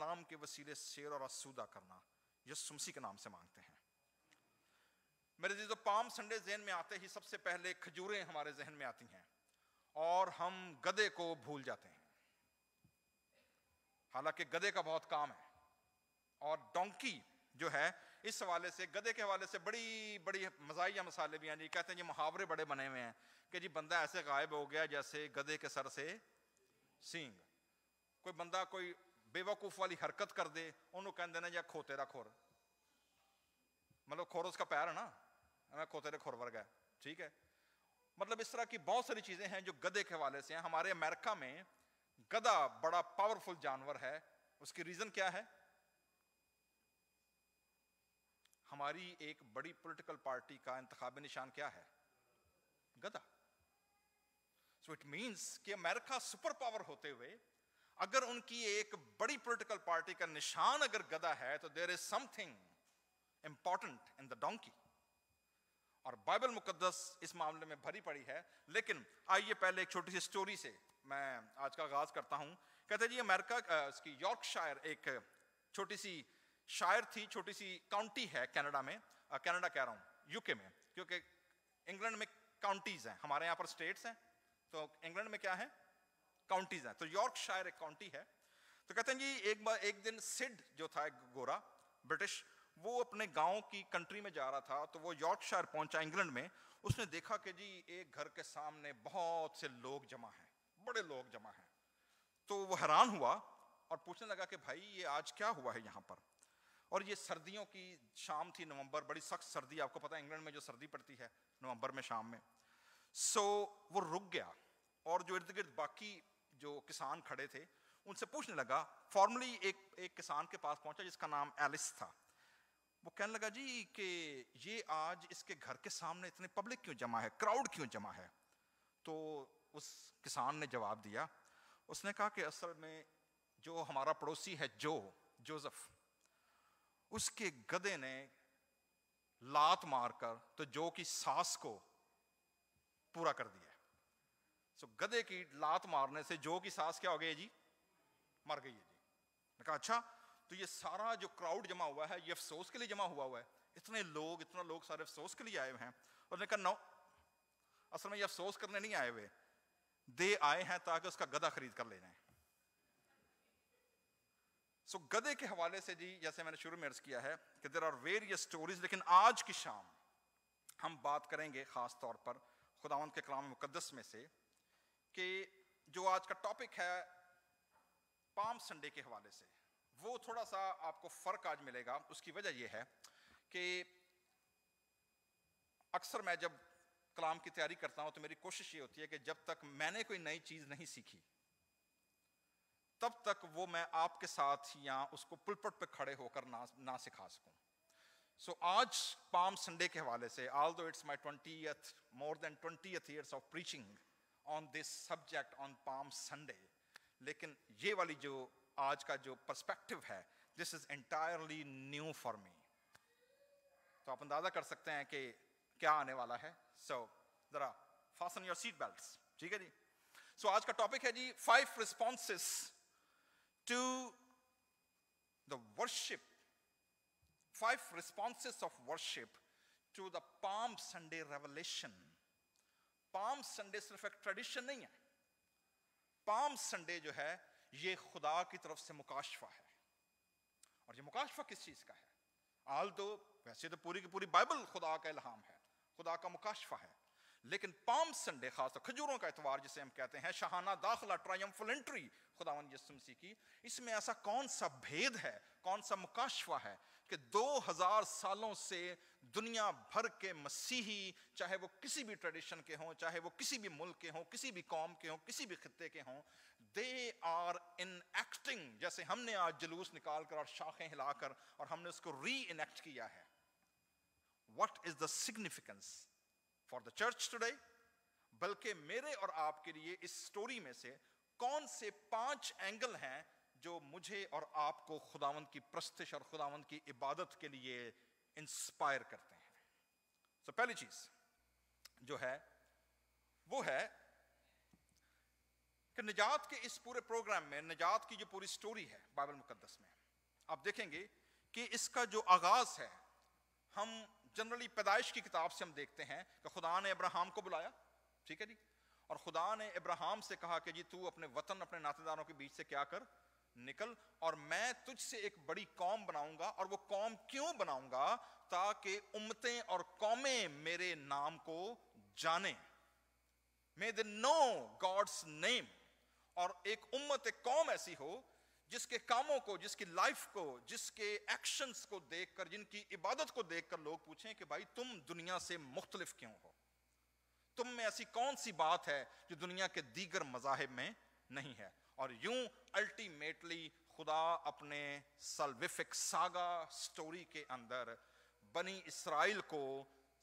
کلام کے وسیلے سیر اور آسودہ کرنا یسوع مسیح کے نام سے مانگتے ہیں۔ میرے عزیزو، پام سنڈے ذہن میں آتے ہی سب سے پہلے کھجوریں ہمارے ذہن میں آتی ہیں اور ہم گدھے کو بھول جاتے ہیں، حالانکہ گدھے کا بہت کام ہے۔ اور ڈونکی جو ہے، اس حوالے سے گدھے کے حوالے سے بڑی بڑی مزاحیہ مسالے بھی ہیں جی، کہتے ہیں یہ محاورے بڑے بنے ہوئے ہیں کہ جی بندہ ایسے غائب ہو گیا جیسے گدھے کے سر سے سینگ۔ کوئی بندہ کوئی بے وقوف والی حرکت کر دے، انہوں کہہ دینا یا کھو تیرا کھور، مطلب کھور اس کا پیر ہے نا، میں کھو تیرے کھور ورگا ہے، ٹھیک ہے۔ مطلب اس طرح کی بہت ساری چیزیں ہیں جو گدھے کے حوالے سے ہیں۔ ہمارے امریکہ میں گدھا بڑا پاورفل جانور ہے۔ اس کی ریزن کیا ہے؟ ہماری ایک بڑی پولیٹیکل پارٹی کا انتخابی نشان کیا ہے؟ گدھا۔ سو اٹ مینس کہ امریکہ سپر پاور ہوتے ہوئے اگر ان کی ایک بڑی پولیٹیکل پارٹی کا نشان اگر گدھا ہے تو there is something important in the donkey. اور بائبل مقدس اس معاملے میں بھری پڑی ہے۔ لیکن آئیے پہلے ایک چھوٹی سی سٹوری سے میں آج کا آغاز کرتا ہوں۔ کہتے ہیں جی امریکہ اس کی یارک شائر ایک چھوٹی سی شائر تھی، چھوٹی سی کاؤنٹی ہے کینیڈا میں، کینیڈا کہہ رہا ہوں یو کے میں، کیونکہ انگلینڈ میں کاؤنٹیز ہیں، ہمارے یہاں پر اسٹیٹس ہیں، تو انگلینڈ میں کیا ہے؟ کاؤنٹیز ہیں۔ تو یارک شائر ایک کاؤنٹی ہے۔ تو کہتے ہیں جی ایک دن سڈ جو تھا ایک گورا برٹش، وہ اپنے گاؤں کی کنٹری میں جا رہا تھا، تو وہ یارک شائر پہنچا انگلینڈ میں۔ اس نے دیکھا کہ جی ایک گھر کے سامنے بہت سے لوگ جمع ہیں، بڑے لوگ جمع ہیں۔ تو وہ حیران ہوا اور پوچھنے لگا کہ بھائی یہ آج کیا ہوا ہے یہاں پر؟ اور یہ سردیوں کی شام تھی، نومبر، بڑی سخت سردی، آپ کو پتہ ہے انگلینڈ میں جو سردی پڑتی ہے نومبر میں شام میں۔ سو وہ رک گیا اور جو ارد گرد باقی جو کسان کھڑے تھے ان سے پوچھنے لگا۔ فارملی ایک کسان کے پاس پہنچا جس کا نام ایلس تھا۔ وہ کہنے لگا جی کہ یہ آج اس کے گھر کے سامنے اتنے پبلک کیوں جمع ہے، کراؤڈ کیوں جمع ہے؟ تو اس کسان نے جواب دیا، اس نے کہا کہ اصل میں جو ہمارا پڑوسی ہے جوزف، اس کے گدھے نے لات مار کر تو جو کی ساس کو پورا کر دیا۔ سو گدھے کی لات مارنے سے جو کی ساس کیا ہو گئی جی؟ مر گئی ہے جی۔ میں کہا اچھا، تو یہ سارا جو کراؤڈ جمع ہوا ہے یہ افسوس کے لیے جمع ہوا ہے؟ اتنا لوگ سارے افسوس کے لیے آئے ہوئے ہیں؟ اور نے کہا نو، اصل میں یہ افسوس کرنے نہیں آئے ہوئے، دے آئے ہیں تاکہ اس کا گدھا خرید کر لے جائیں۔ سو گدھے کے حوالے سے جی جیسے میں نے شروع میں عرض کیا ہے کہ دیر آر ویریس اسٹوریز، لیکن آج کی شام ہم بات کریں گے خاص طور پر خداوند کے کلام مقدس میں سے کہ جو آج کا ٹاپک ہے پام سنڈے کے حوالے سے، وہ تھوڑا سا آپ کو فرق آج ملے گا۔ اس کی وجہ یہ ہے کہ اکثر میں جب کلام کی تیاری کرتا ہوں تو میری کوشش یہ ہوتی ہے کہ جب تک میں نے کوئی نئی چیز نہیں سیکھی تب تک وہ میں آپ کے ساتھ یا اس کو پلپٹ پہ کھڑے ہو کر نہ سکھا سکوں۔ سو آج پام سنڈے کے حوالے سے، although it's my 20th, more than 20th years of preaching on this subject on Palm Sunday, لیکن یہ والی جو آج کا جو پرسپیکٹو ہے this is entirely new for me۔ تو آپ اندازہ کر سکتے ہیں کہ کیا آنے والا ہے۔ سو ذرا fasten your seat belts، ٹھیک ہے جی۔ سو آج کا ٹاپک ہے جی 5 responses to the worship, 5 responses of worship to the Palm Sunday revelation۔ Palm Sunday صرف ایک ٹریڈیشن نہیں ہے، Palm Sunday جو ہے یہ خدا کی طرف سے مکاشفہ ہے۔ اور یہ مکاشفہ کس چیز کا ہے؟ although ویسے تو پوری کی پوری بائبل خدا کا الہام ہے، خدا کا مکاشفہ ہے، لیکن پام سنڈے خاص طور کھجوروں کا اتوار جسے ہم کہتے ہیں، شاہانہ داخلہ، ٹرائمفل انٹری خداوند یسوع مسیح کی، اس میں ایسا کون سا بھید ہے، کون سا مکاشفہ ہے کہ 2000 سالوں سے دنیا بھر کے مسیحی، چاہے وہ کسی بھی ٹریڈیشن کے ہوں، چاہے وہ کسی بھی ملک کے ہوں، کسی بھی قوم کے ہوں، کسی بھی خطے کے ہوں، دے آر ان ایکٹنگ، جیسے ہم نے آج جلوس نکال کر اور شاخیں ہلا کر اور ہم نے اس کو ری انیکٹ کیا ہے۔ What is the significance for the church today؟ بلکہ میرے اور آپ کے لیے اس سٹوری میں سے کون سے 5 اینگل ہیں جو مجھے اور آپ کو خداوند کی پرستش اور خداوند کی عبادت کے لیے انسپائر کرتے ہیں۔ تو پہلی چیز جو ہے وہ ہے کہ نجات کے اس پورے پروگرام میں، نجات کی جو پوری سٹوری ہے بائبل مقدس میں، آپ دیکھیں گے کہ اس کا جو آغاز ہے، ہم جنرلی پیدائش کی کتاب سے ہم دیکھتے ہیں کہ خدا نے ابراہیم کو بلایا، ٹھیک ہے جی، اور خدا نے ابراہیم سے کہا کہ جی تو اپنے وطن، اپنے ناطے داروں کے بیچ سے کیا کر، نکل، اور میں تجھ سے ایک بڑی قوم بناؤں گا، اور وہ قوم کیوں بناؤں گا؟ تاکہ امتیں اور قومیں میرے نام کو جانیں. May they know God's name. اور ایک امت، ایک قوم ایسی ہو جس کے کاموں کو، جس کی لائف کو، جس کے ایکشنز کو دیکھ کر، جن کی عبادت کو دیکھ کر لوگ پوچھیں کہ بھائی تم دنیا سے مختلف کیوں ہو؟ تم میں ایسی کون سی بات ہے جو دنیا کے دیگر مذاہب میں نہیں ہے؟ اور یوں الٹیمیٹلی خدا اپنے سالویفک ساگا سٹوری کے اندر بنی اسرائیل کو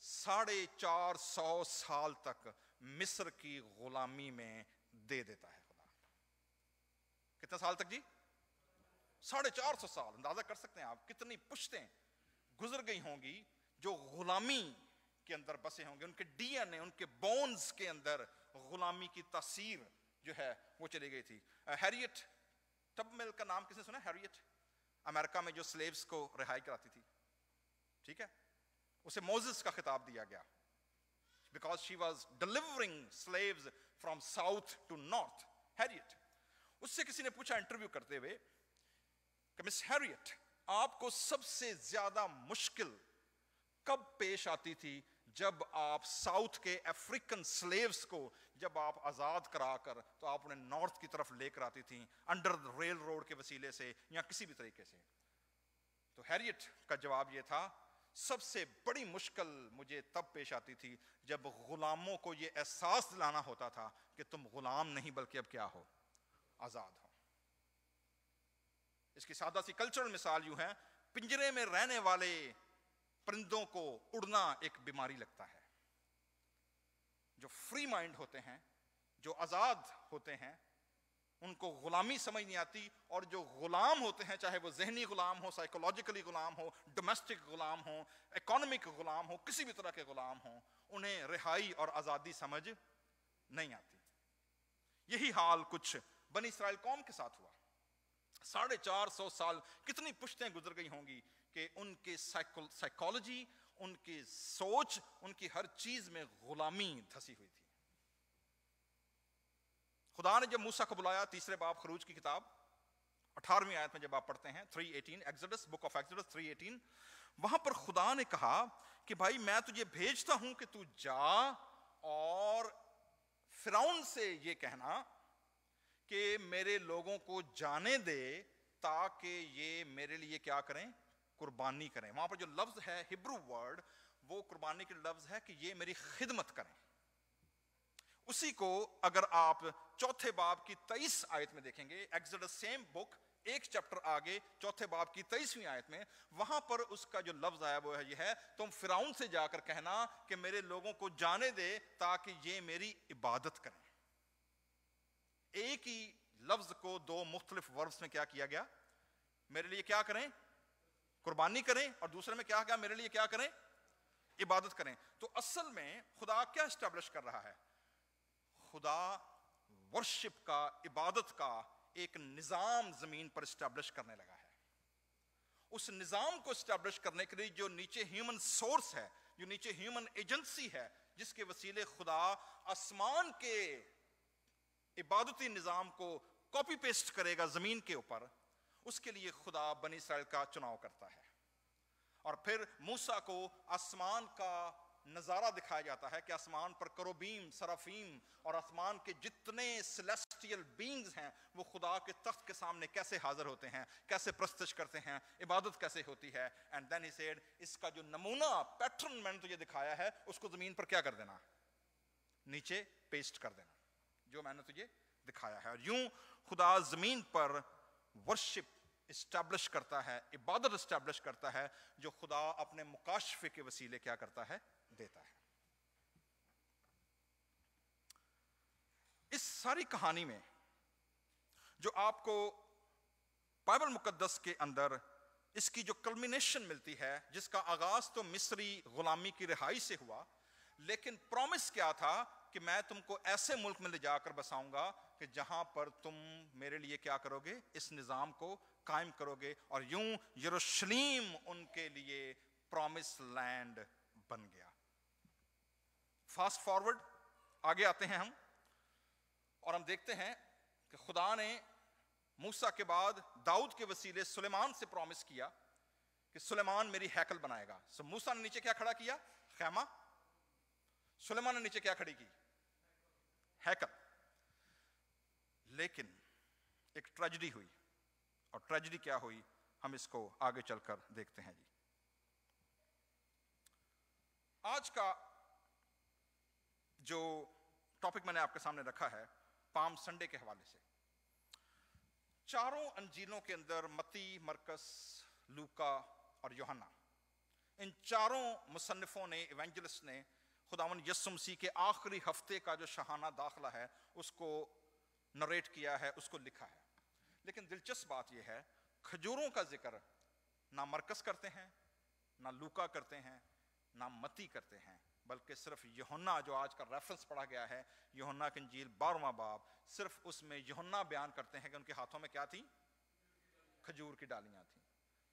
450 سال تک مصر کی غلامی میں دے دیتا ہے. خدا کتنے سال تک جی؟ 450 سال. اندازہ کر سکتے ہیں آپ کتنی پشتیں گزر گئی ہوں گی جو غلامی کے اندر بسے ہوں گے. ان کے ڈی این اے، ان کے بونز کے اندر غلامی کی تاثیر جو ہے وہ چلی گئی تھی. ہیریٹ ٹبمل کا نام کس نے سنا؟ ہیریٹ، امریکہ میں جو سلیوز کو رہائی کراتی تھی، ٹھیک ہے، اسے موزس کا خطاب دیا گیا because she was delivering slaves from south to north. ہیریٹ. اس سے کسی نے پوچھا انٹرویو کرتے ہوئے کہ مس ہیریٹ، آپ کو سب سے زیادہ مشکل کب پیش آتی تھی جب آپ ساؤتھ کے افریقن سلیوز کو جب آپ آزاد کرا کر تو آپ انہیں نارتھ کی طرف لے کر آتی تھیں انڈر ریل روڈ کے وسیلے سے یا کسی بھی طریقے سے؟ تو ہیریٹ کا جواب یہ تھا، سب سے بڑی مشکل مجھے تب پیش آتی تھی جب غلاموں کو یہ احساس دلانا ہوتا تھا کہ تم غلام نہیں بلکہ اب کیا ہو، آزاد ہو. اس کی سادہ سی کلچرل مثال یوں ہے، پنجرے میں رہنے والے پرندوں کو اڑنا ایک بیماری لگتا ہے. جو فری مائنڈ ہوتے ہیں، جو آزاد ہوتے ہیں، ان کو غلامی سمجھ نہیں آتی، اور جو غلام ہوتے ہیں، چاہے وہ ذہنی غلام ہو، سائیکولوجیکلی غلام ہو، ڈومیسٹک غلام ہو، اکانومک غلام ہو، کسی بھی طرح کے غلام ہوں، انہیں رہائی اور آزادی سمجھ نہیں آتی. یہی حال کچھ بنی اسرائیل قوم کے ساتھ ہوا. 450 سال کتنی پشتیں گزر گئی ہوں گی کہ ان کے سائیکالوجی، ان کی سوچ، ان کی ہر چیز میں غلامی دھسی ہوئی تھی. خدا نے جب موسیٰ کو بلایا، تیسرے باب خروج کی کتاب 18ویں آیت میں جب آپ پڑھتے ہیں 3:18، ایکسوڈس، بک آف ایکسوڈس 3:18، وہاں پر خدا نے کہا کہ بھائی میں تجھے بھیجتا ہوں کہ تو جا اور فرعون سے یہ کہنا کہ میرے لوگوں کو جانے دے تاکہ یہ میرے لیے کیا کریں، قربانی کریں. وہاں پر جو لفظ ہے ہبرو ورڈ، وہ قربانی کے لفظ ہے کہ یہ میری خدمت کریں. اسی کو اگر آپ چوتھے باب کی 23 آیت میں دیکھیں گے، ایکسوڈس سیم بک، ایک چیپٹر آگے چوتھے باب کی 23ویں آیت میں، وہاں پر اس کا جو لفظ آیا وہ یہ ہے، تم فرعون سے جا کر کہنا کہ میرے لوگوں کو جانے دے تاکہ یہ میری عبادت کریں. ایک ہی لفظ کو دو مختلف وربز میں کیا کیا گیا، میرے لیے کیا کریں، قربانی کریں، اور دوسرے میں کیا کہا، میرے لیے کیا کریں، عبادت کریں. تو اصل میں خدا کیا اسٹیبلش کر رہا ہے؟ خدا ورشپ کا، عبادت کا ایک نظام زمین پر اسٹیبلش کرنے لگا ہے. اس نظام کو اسٹیبلش کرنے کے لیے جو نیچے ہیومن سورس ہے، جو نیچے ہیومن ایجنسی ہے، جس کے وسیلے خدا آسمان کے عبادتی نظام کو کاپی پیسٹ کرے گا زمین کے اوپر، اس کے لیے خدا بنی اسرائیل کا چناؤ کرتا ہے. اور پھر موسیٰ کو آسمان کا نظارہ دکھایا جاتا ہے کہ آسمان پر کروبیم، سرافیم اور آسمان کے جتنے سیلیسٹیل بینگز ہیں وہ خدا کے تخت کے سامنے کیسے حاضر ہوتے ہیں، کیسے پرستش کرتے ہیں، عبادت کیسے ہوتی ہے. اینڈ دین ہی سیڈ، اس کا جو نمونہ پیٹرن میں نے تجھے دکھایا ہے اس کو زمین پر کیا کر دینا، نیچے پیسٹ کر دینا، جو میں نے تجھے دکھایا ہے. اور یوں خدا زمین پر ورشپ اسٹیبلش کرتا ہے، عبادت اسٹیبلش کرتا ہے، جو خدا اپنے مکاشفے کے وسیلے کیا کرتا ہے، دیتا ہے. اس ساری کہانی میں جو آپ کو بائبل مقدس کے اندر اس کی جو کلمینیشن ملتی ہے، جس کا آغاز تو مصری غلامی کی رہائی سے ہوا، لیکن پرومس کیا تھا کہ میں تم کو ایسے ملک میں لے جا کر بساؤں گا کہ جہاں پر تم میرے لیے کیا کرو گے، اس نظام کو قائم کرو گے, اور یوں یروشلیم ان کے لیے پرومس لینڈ بن گیا. فاسٹ فارورڈ آگے آتے ہیں ہم, اور ہم دیکھتے ہیں کہ خدا نے موسیٰ کے بعد داؤد کے وسیلے سلیمان سے پرومس کیا کہ سلیمان میری ہیکل بنائے گا. سو موسیٰ نے نیچے کیا کھڑا کیا؟ خیمہ. سلیمان نے نیچے کیا کھڑی کی؟ ہیکل. لیکن ایک ٹریجڈی ہوئی, اور ٹریجڈی کیا ہوئی ہم اس کو آگے چل کر دیکھتے ہیں. جی آج کا جو ٹاپک میں نے آپ کے سامنے رکھا ہے پام سنڈے کے حوالے سے, چاروں انجیلوں کے اندر متی, مرکس, لوکا اور یوحنا, ان چاروں مصنفوں نے, ایونجلسٹ نے خداوند یسوع مسیح کے آخری ہفتے کا جو شاہانہ داخلہ ہے اس کو نریٹ کیا ہے, اس کو لکھا ہے. لیکن دلچسپ بات یہ ہے, کھجوروں کا ذکر نہ مرکس کرتے ہیں, نہ لوکا کرتے ہیں, نہ متی کرتے ہیں, بلکہ صرف یوحنا جو آج کا ریفرنس پڑھا گیا ہے, یوحنا کی انجیل 12واں باب, صرف اس میں یوحنا بیان کرتے ہیں کہ ان کے ہاتھوں میں کیا تھی؟ کھجور کی ڈالیاں تھیں.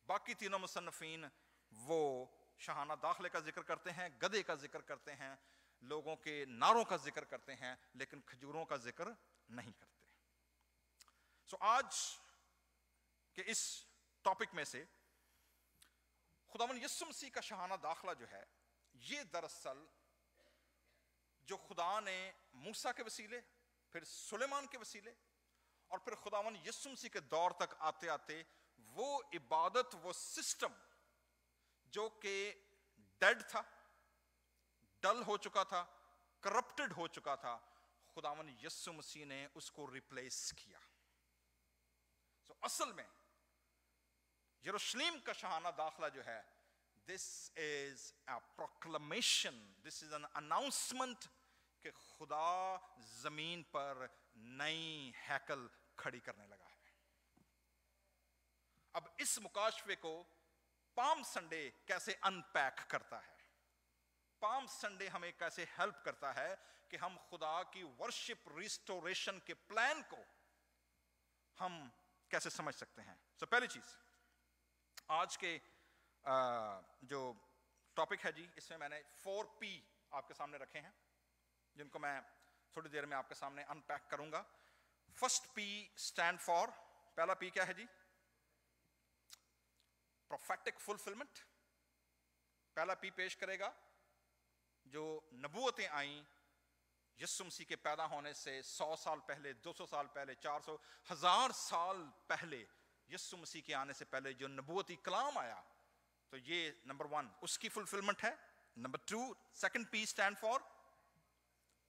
باقی تینوں مصنفین وہ شاہانہ داخلے کا ذکر کرتے ہیں, گدھے کا ذکر کرتے ہیں, لوگوں کے نعروں کا ذکر کرتے ہیں, لیکن کھجوروں کا ذکر نہیں کرتے. سو آج کے اس ٹاپک میں سے خداوند یسوع مسیح کا شاہانہ داخلہ جو ہے, یہ دراصل جو خدا نے موسیٰ کے وسیلے, پھر سلیمان کے وسیلے, اور پھر خداوند یسوع مسیح کے دور تک آتے آتے وہ عبادت, وہ سسٹم جو کہ ڈیڈ تھا, ڈل ہو چکا تھا, کرپٹڈ ہو چکا تھا, خداوند یسوع مسیح نے اس کو ریپلیس کیا. سو اصل میں یروشلیم کا شاہانہ داخلہ جو ہے, this is a proclamation, this is an announcement کہ خدا زمین پر نئی ہیکل کھڑی کرنے لگا ہے. اب اس مکاشفے کو پام سنڈے کیسے ان پیک کرتا ہے؟ پام سنڈے ہمیں کیسے ہیلپ کرتا ہے کہ ہم خدا کی ورشپ ریسٹوریشن کے پلان کو ہم کیسے سمجھ سکتے ہیں؟ سو پہلی چیز, آج کے جو ٹاپک ہے جی, اس میں نے 4P آپ کے سامنے رکھے ہیں, جن کو میں تھوڑی دیر میں آپ کے سامنے ان پیک کروں گا. فرسٹ P اسٹینڈ فار, پہلا P کیا ہے جی؟ Prophetic fulfilment. پہلا P پیش کرے گا جو نبوتیں آئیں یسوع مسیح کے پیدا ہونے سے 100 سال پہلے, 200 سال پہلے, 400, 1000 سال پہلے, یسوع مسیح کے آنے سے پہلے جو نبوتی کلام آیا, تو یہ نمبر 1 اس کی فلفلمنٹ ہے. Number 2 second P stand for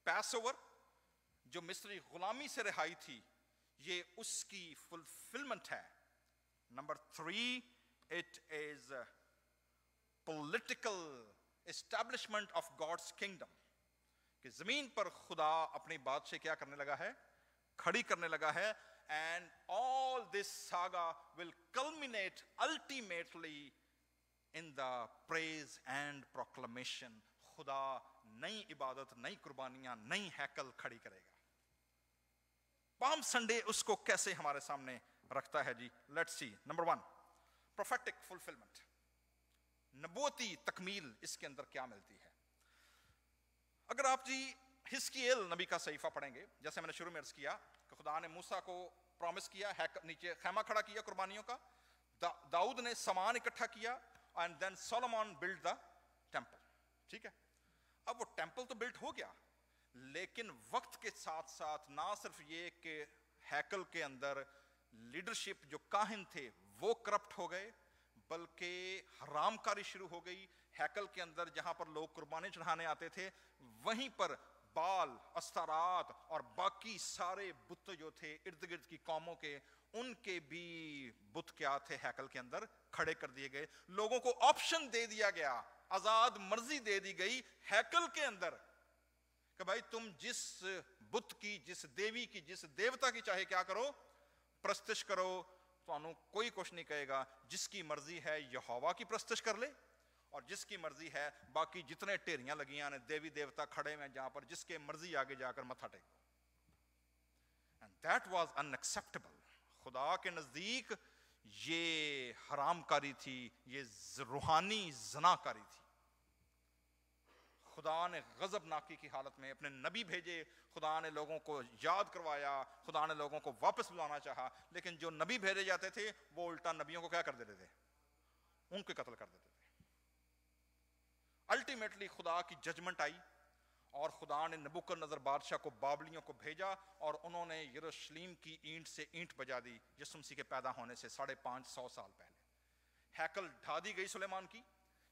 peace over, جو مصری غلامی سے رہائی تھی, یہ اس کی فلفلمنٹ ہے. Number 3 it is political establishment of God's kingdom, کہ زمین پر خدا اپنی بادشاہ کیا کرنے لگا ہے؟ کھڑی کرنے لگا ہے. And all this saga will culminate ultimately in the praise and proclamation. خدا نئی عبادت, نئی قربانیاں, نئی ہیکل کھڑی کرے گا. پام سنڈے اس کو کیسے ہمارے سامنے رکھتا ہے جی؟ Let's see. Number 1 prophetic fulfilment, نبوتی تکمیل اس کے اندر کیا ملتی ہے؟ اگر آپ جی حزقیل نبی کا صحیفہ پڑھیں گے, جیسے میں نے شروع میں عرض کیا کہ خدا نے موسیٰ کو پرومس کیا, نیچے خیمہ کھڑا کیا قربانیوں کا, داؤد نے سامان اکٹھا کیا, and then Solomon built the temple. ٹھیک ہے, اب وہ ٹیمپل تو بلڈ ہو گیا, لیکن وقت کے ساتھ ساتھ نہ صرف یہ کہ ہیکل کے اندر لیڈرشپ جو کاہن تھے وہ کرپٹ ہو گئے, بلکہ حرام کاری شروع ہو گئی. ہیکل کے اندر جہاں پر لوگ قربانی چڑھانے آتے تھے, وہیں پر بال, استارات اور باقی سارے بت جو تھے ارد گرد کی قوموں کے, ان کے بھی بت کیا تھے ہیکل کے اندر کھڑے کر دیے گئے. لوگوں کو آپشن دے دیا گیا, آزاد مرضی دے دی گئی ہیکل کے اندر کہ بھائی تم جس بت کی, جس دیوی کی, جس دیوتا کی چاہے کیا کرو, پرستش کرو, تو کوئی کچھ نہیں کہے گا. جس کی مرضی ہے یہوہ کی پرستش کر لے, اور جس کی مرضی ہے باقی جتنے ٹھیریاں لگیاں نے دیوی دیوتا کھڑے میں جہاں پر جس کے مرضی آگے جا کر متھا ٹیکو. And that was unacceptable. خدا کے نزدیک یہ حرام کاری تھی، یہ روحانی زنا کاری تھی۔ خدا نے غضب ناکی کی حالت میں اپنے نبی بھیجے، خدا نے لوگوں کو یاد کروایا، خدا نے لوگوں کو واپس بلانا چاہا، لیکن جو نبی بھیجے جاتے تھے وہ الٹا نبیوں کو کیا کر دیتے تھے؟ ان کے قتل کر دیتے تھے۔ الٹیمیٹلی خدا کی ججمنٹ آئی اور خدا نے نبوکدنضر بادشاہ کو بابلیوں کو بھیجا اور انہوں نے یروشلم کی اینٹ سے اینٹ بجا دی یسوع مسیح کے پیدا ہونے سے 550 سال پہلے۔ ہیکل ڈھا دی گئی سلیمان کی،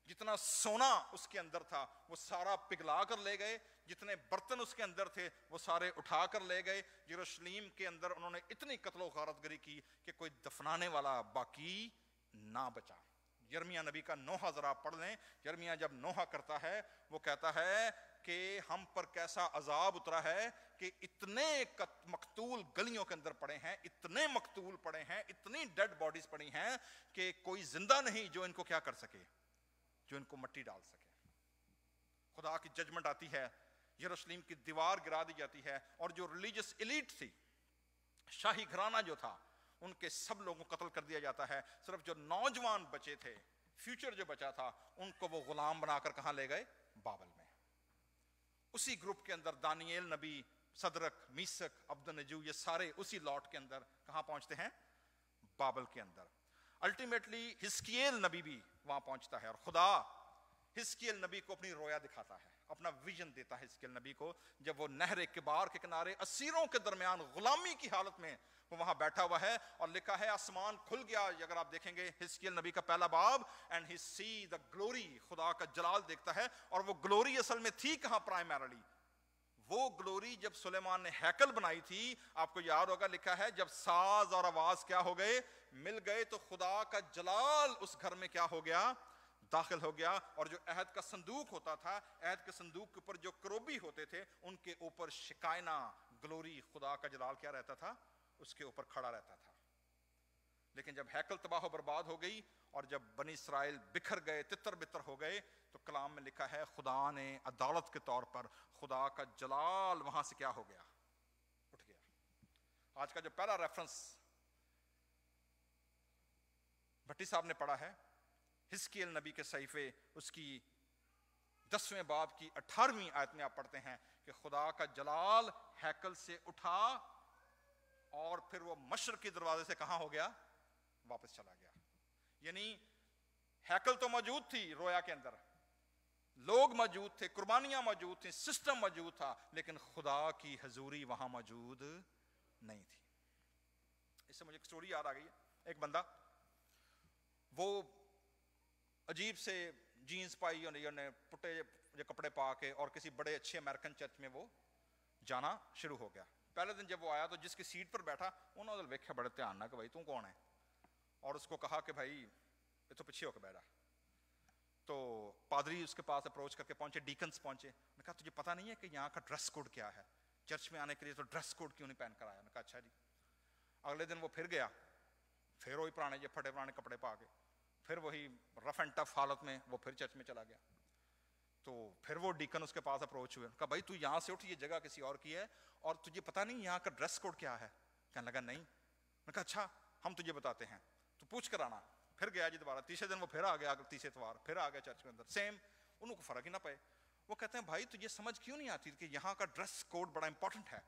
جتنا سونا اس کے اندر تھا وہ سارا پگھلا کر لے گئے، جتنے برتن اس کے اندر تھے وہ سارے اٹھا کر لے گئے۔ یروشلم کے اندر انہوں نے اتنی قتل و غارت گری کی کہ کوئی دفنانے والا باقی نہ بچا۔ یرمیہ نبی کا نوحہ ذرا آپ پڑھ لیں۔ یرمیہ جب نوحہ کرتا ہے وہ کہتا ہے کہ ہم پر کیسا عذاب اترا ہے کہ اتنے مقتول گلیوں کے اندر پڑے ہیں، اتنے مقتول پڑے ہیں، اتنی ڈیڈ باڈیز پڑی ہیں کہ کوئی زندہ نہیں جو ان کو کیا کر سکے، جو ان کو مٹی ڈال سکے۔ خدا کی ججمنٹ آتی ہے، یروشلم کی دیوار گرا دی جاتی ہے، اور جو ریلیجس ایلیٹ تھی، شاہی گھرانہ جو تھا، ان کے سب لوگوں کو قتل کر دیا جاتا ہے۔ صرف جو نوجوان بچے تھے، فیوچر جو بچا تھا، ان کو وہ غلام بنا کر کہاں لے گئے؟ بابل میں۔ اسی گروپ کے اندر دانییل نبی، صدرک، میسک، عبدالنجو، یہ سارے اسی لاٹ کے اندر کہاں پہنچتے ہیں؟ بابل کے اندر۔ الٹیمیٹلی حزقییل نبی بھی وہاں پہنچتا ہے، اور خدا حزقییل نبی کو اپنی رویا دکھاتا ہے، اپنا ویژن دیتا ہے حزقییل نبی کو، جب وہ نہر کبار کے کنارے اسیروں کے درمیان غلامی کی حالت میں وہ وہاں بیٹھا ہوا ہے، اور لکھا ہے آسمان کھل گیا۔ اگر آپ دیکھیں گے حزقییل نبی کا پہلا باب، and he C the glory, خدا کا جلال دیکھتا ہے، اور وہ گلوری اصل میں تھی کہاں؟ پرائمرلی وہ گلوری جب سلیمان نے ہیکل بنائی تھی، آپ کو یاد ہوگا لکھا ہے جب ساز اور آواز کیا ہو گئے؟ مل گئے، تو خدا کا جلال اس گھر میں کیا ہو گیا؟ داخل ہو گیا۔ اور جو عہد کا صندوق ہوتا تھا، عہد کے صندوق کے اوپر جو کروبی ہوتے تھے، ان کے اوپر شکائنا گلوری، خدا کا جلال کیا رہتا تھا؟ اس کے اوپر کھڑا رہتا تھا۔ لیکن جب ہیکل تباہ و برباد ہو گئی اور جب بنی اسرائیل بکھر گئے، تتر بتر ہو گئے، تو کلام میں لکھا ہے خدا نے عدالت کے طور پر خدا کا جلال وہاں سے کیا ہو گیا؟ اٹھ گیا۔ آج کا جو پہلا ریفرنس بھٹی صاحب نے پڑھا ہے، حزقییل نبی کے صحیفے، اس کی 10ویں باب کی 18ویں آیت میں آپ پڑھتے ہیں کہ خدا کا جلال ہیکل سے اٹھا اور پھر وہ مشرقی دروازے سے کہاں ہو گیا؟ واپس چلا گیا۔ یعنی ہیکل تو موجود تھی رویا کے اندر، لوگ موجود تھے، قربانیاں موجود تھیں، سسٹم موجود تھا، لیکن خدا کی حضوری وہاں موجود نہیں تھی۔ اس سے مجھے ایک سٹوری یاد آ گئی ہے۔ ایک بندہ وہ عجیب سے جینز پائی اور پٹے جو کپڑے پا کے اور کسی بڑے اچھے امریکن چرچ میں وہ جانا شروع ہو گیا۔ پہلے دن جب وہ آیا تو جس کی سیٹ پر بیٹھا انہوں نے ویکھا بڑے دھیان نہ کہ بھائی تو کون ہے، اور اس کو کہا کہ بھائی یہ تو پیچھے ہو کے بیٹھا۔ تو پادری اس کے پاس اپروچ کر کے پہنچے، ڈیکنز پہنچے، انہوں نے کہا تجھے پتہ نہیں ہے کہ یہاں کا ڈریس کوڈ کیا ہے؟ چرچ میں آنے کے لیے تو ڈریس کوڈ کیوں نہیں پہن کر آیا؟ انہوں نے کہا اچھا جی۔ اگلے دن وہ پھر گیا، پھر وہی پرانے یہ پھٹے پرانے کپڑے پا کے، پھر وہی رف اینڈ ٹف حالت میں وہ پھر چرچ میں چلا گیا۔ تو پھر وہ ڈیکن اس کے پاس اپروچ ہوئے، کہا بھائی تو یہاں سے اٹھ، یہ جگہ کسی اور کی ہے اور تجھے پتہ نہیں یہاں کا ڈریس کوڈ کیا ہے؟ کہنے لگا نہیں۔ میں نے کہا اچھا ہم تجھے بتاتے ہیں، تو پوچھ کر آنا۔ پھر گیا جی دوبارہ، تیسرے دن وہ پھر آ گیا، تیسرے اتوار پھر آ گیا چرچ کے اندر، سیم، انہوں کو فرق ہی نہ پائے۔ وہ کہتے ہیں بھائی تجھے سمجھ کیوں نہیں آتی کہ یہاں کا ڈریس کوڈ بڑا امپورٹنٹ ہے؟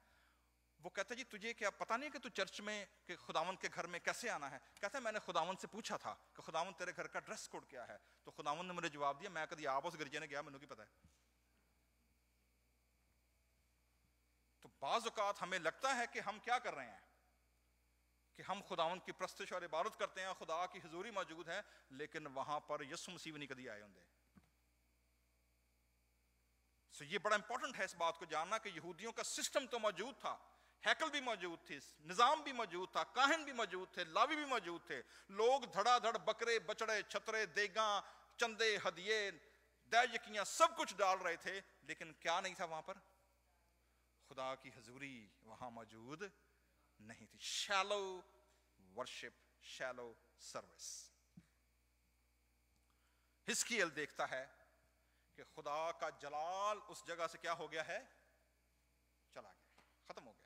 وہ کہتا ہے جی تجھے کیا پتہ نہیں کہ تو چرچ میں کہ خداوند کے گھر میں کیسے آنا ہے؟ کہتا ہے میں نے خداوند سے پوچھا تھا کہ خداوند تیرے گھر کا ڈریس کوڈ کیا ہے، تو خداوند نے مجھے جواب دیا میں کدی آپ اس گرجے نے گیا مینوں کی پتہ ہے۔ تو بعض اوقات ہمیں لگتا ہے کہ ہم کیا کر رہے ہیں، کہ ہم خداوند کی پرستش اور عبادت کرتے ہیں، خدا کی حضوری موجود ہے، لیکن وہاں پر یسوع مسیح نہیں کدی آئے ہوندے۔ سو یہ بڑا امپورٹنٹ ہے اس بات کو جاننا کہ یہودیوں کا سسٹم تو موجود تھا، ہیکل بھی موجود تھی، نظام بھی موجود تھا، کاہن بھی موجود تھے، لاوی بھی موجود تھے، لوگ دھڑا دھڑ بکرے بچڑے چھترے دیگاں چندے ہدیے دے یقیاں سب کچھ ڈال رہے تھے، لیکن کیا نہیں تھا وہاں پر؟ خدا کی حضوری وہاں موجود نہیں تھی۔ Shallow worship, shallow service. حزقییل دیکھتا ہے کہ خدا کا جلال اس جگہ سے کیا ہو گیا ہے؟ چلا گیا، ختم ہو گیا۔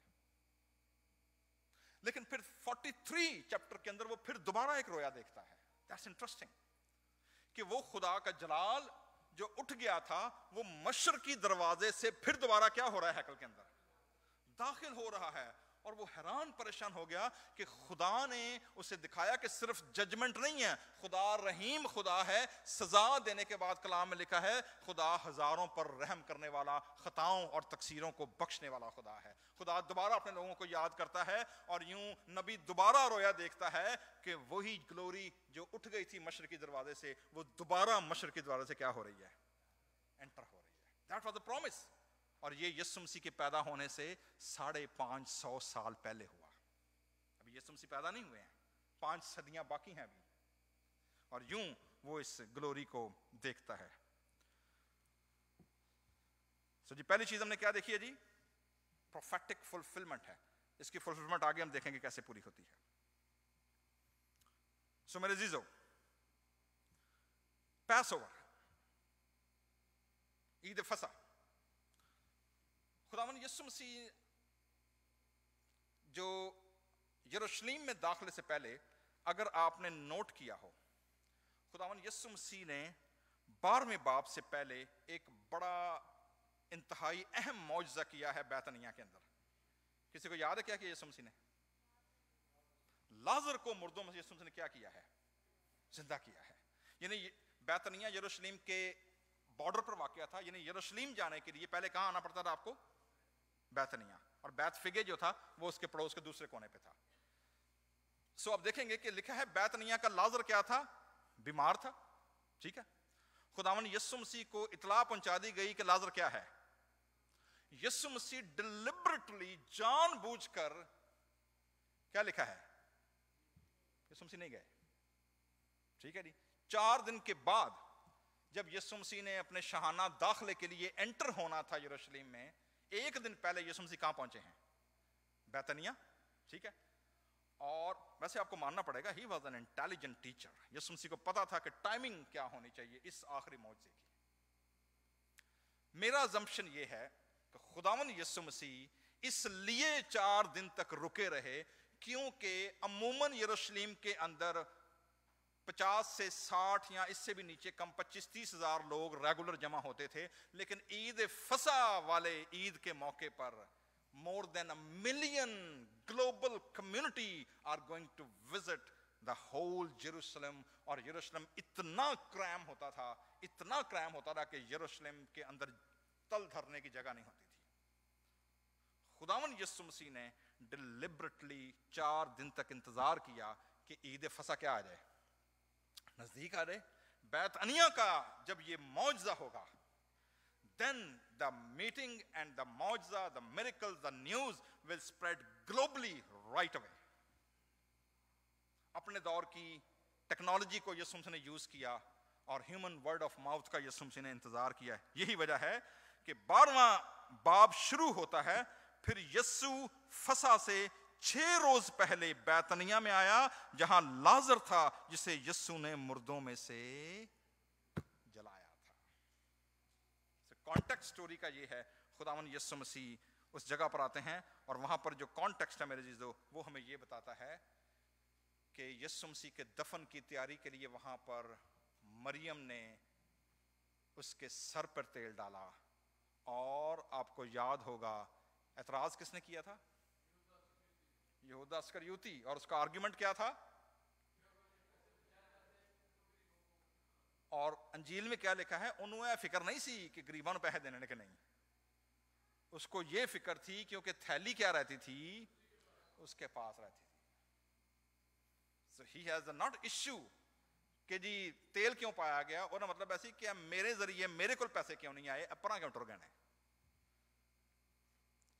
لیکن پھر 43 چیپٹر کے اندر وہ پھر دوبارہ ایک رویا دیکھتا ہے. That's interesting کہ وہ خدا کا جلال جو اٹھ گیا تھا وہ مشرقی دروازے سے پھر دوبارہ کیا ہو رہا ہے ہیکل کے اندر داخل ہو رہا ہے. اور وہ حیران پریشان ہو گیا کہ خدا نے اسے دکھایا کہ صرف ججمنٹ نہیں ہے, خدا رحیم خدا ہے. سزا دینے کے بعد کلام میں لکھا ہے خدا ہزاروں پر رحم کرنے والا, خطاؤں اور تقصیروں کو بخشنے والا خدا ہے. خدا دوبارہ اپنے لوگوں کو یاد کرتا ہے اور یوں نبی دوبارہ رویا دیکھتا ہے کہ وہی گلوری جو اٹھ گئی تھی مشرقی دروازے سے وہ دوبارہ مشرقی دروازے سے کیا ہو رہی ہے, انٹر ہو رہی ہے. That was the promise. اور یہ یسوع مسیح کے پیدا ہونے سے 550 سال پہلے ہوا. ابھی یسوع مسیح پیدا نہیں ہوئے ہیں, 5 صدیاں باقی ہیں ابھی. اور یوں وہ اس گلوری کو دیکھتا ہے. جی پہلی چیز ہم نے کیا دیکھی ہے جی, پروفیٹک فلفلمنٹ ہے. اس کی فلفلمنٹ آگے ہم دیکھیں گے کیسے پوری ہوتی ہے. میرے عزیزو, پیس اوور, عید فصح, خداوند یسوع مسیح جو یروشلیم میں داخلے سے پہلے اگر آپ نے نوٹ کیا ہو, خداوند یسوع مسیح نے 12ویں باب سے پہلے ایک بڑا انتہائی اہم معجزہ کیا ہے بیتنیہ کے اندر. کسی کو یاد ہے کیا کہ یسوع مسیح نے لازر کو مردوں میں یسوع مسیح نے کیا کیا ہے, زندہ کیا ہے. یعنی بیتنیہ یروشلیم کے بارڈر پر واقع تھا. یعنی یروشلیم جانے کے لیے پہلے کہاں آنا پڑتا تھا آپ کو, بیتنیہ, اور بیت فگے جو تھا وہ اس کے پڑوس کے دوسرے کونے پہ تھا. اب دیکھیں گے کہ لکھا ہے بیتنیہ کا لازر کیا تھا, بیمار تھا. ٹھیک ہے, خداوند یسوع مسیح کو اطلاع پہنچا دی گئی کہ لازر کیا ہے. یسوع مسیح ڈیلیبریٹلی جان بوجھ کر کیا لکھا ہے, یسوع مسیح نہیں گئے. ٹھیک ہے جی, 4 دن کے بعد جب یسوع مسیح نے اپنے شاہانہ داخلے کے لیے انٹر ہونا تھا یروشلیم میں, 1 دن پہلے یسوع مسیح کہاں پہنچے ہیں, بیتنیہ. ٹھیک ہے, اور ویسے آپ کو ماننا پڑے گا, he was an intelligent teacher. یسوع مسیح کو پتا تھا کہ ٹائمنگ کیا ہونی چاہیے اس آخری معجزے کی. میرا assumption یہ ہے کہ خداوند یسوع مسیح اس لیے 4 دن تک رکے رہے کیونکہ عموماً یروشلیم کے اندر 50 سے 60 یا اس سے بھی نیچے کم 25-30 ہزار لوگ ریگولر جمع ہوتے تھے. لیکن عید فصح والے عید کے موقع پر more than 1 million global community are going to visit the whole Jerusalem. اور یروشلم اتنا کرائم ہوتا تھا, اتنا کرائم ہوتا تھا کہ یروشلم کے اندر تل دھرنے کی جگہ نہیں ہوتی تھی. خداوند یسوع مسیح نے ڈیلیبریٹلی 4 دن تک انتظار کیا کہ عید فصح کیا آ جائے, نزدیک آ جائے. بیتنیہ کا جب یہ معجزہ ہوگا, then the meeting and the معجزہ, the miracle, the news will spread globally right away. اپنے دور کی ٹیکنالوجی کو یسوع مسیح نے یوز کیا اور ہیومن ورڈ آف ماؤتھ کا یسوع مسیح نے انتظار کیا. یہی وجہ ہے کہ 12واں باب شروع ہوتا ہے, پھر یسوع فصح سے 6 روز پہلے بیتنیہ میں آیا جہاں لازر تھا جسے یسوع نے مردوں میں سے جلایا تھا. کانٹیکسٹ سٹوری کا یہ ہے, خداوند یسوع مسیح اس جگہ پر آتے ہیں اور وہاں پر جو کانٹیکسٹ ہے میرے عزیزو وہ ہمیں یہ بتاتا ہے کہ یسوع مسیح کے دفن کی تیاری کے لیے وہاں پر مریم نے اس کے سر پر تیل ڈالا. اور آپ کو یاد ہوگا اعتراض کس نے کیا تھا, یہودا اسکریوتی. اور اس کا آرگیومنٹ کیا تھا, اور انجیل میں کیا لکھا ہے, انہیں فکر نہیں سی کہ غریباں کو پیسے دینے کے نہیں, اس کو یہ فکر تھی کیونکہ تھیلی کیا رہتی تھی, اس کے پاس رہتی تھی. So he has not issue کہ جی تیل کیوں پایا گیا, اور مطلب ایسی کہ میرے ذریعے میرے کو پیسے کیوں نہیں آئے, اپنا کیوں ٹر گئے.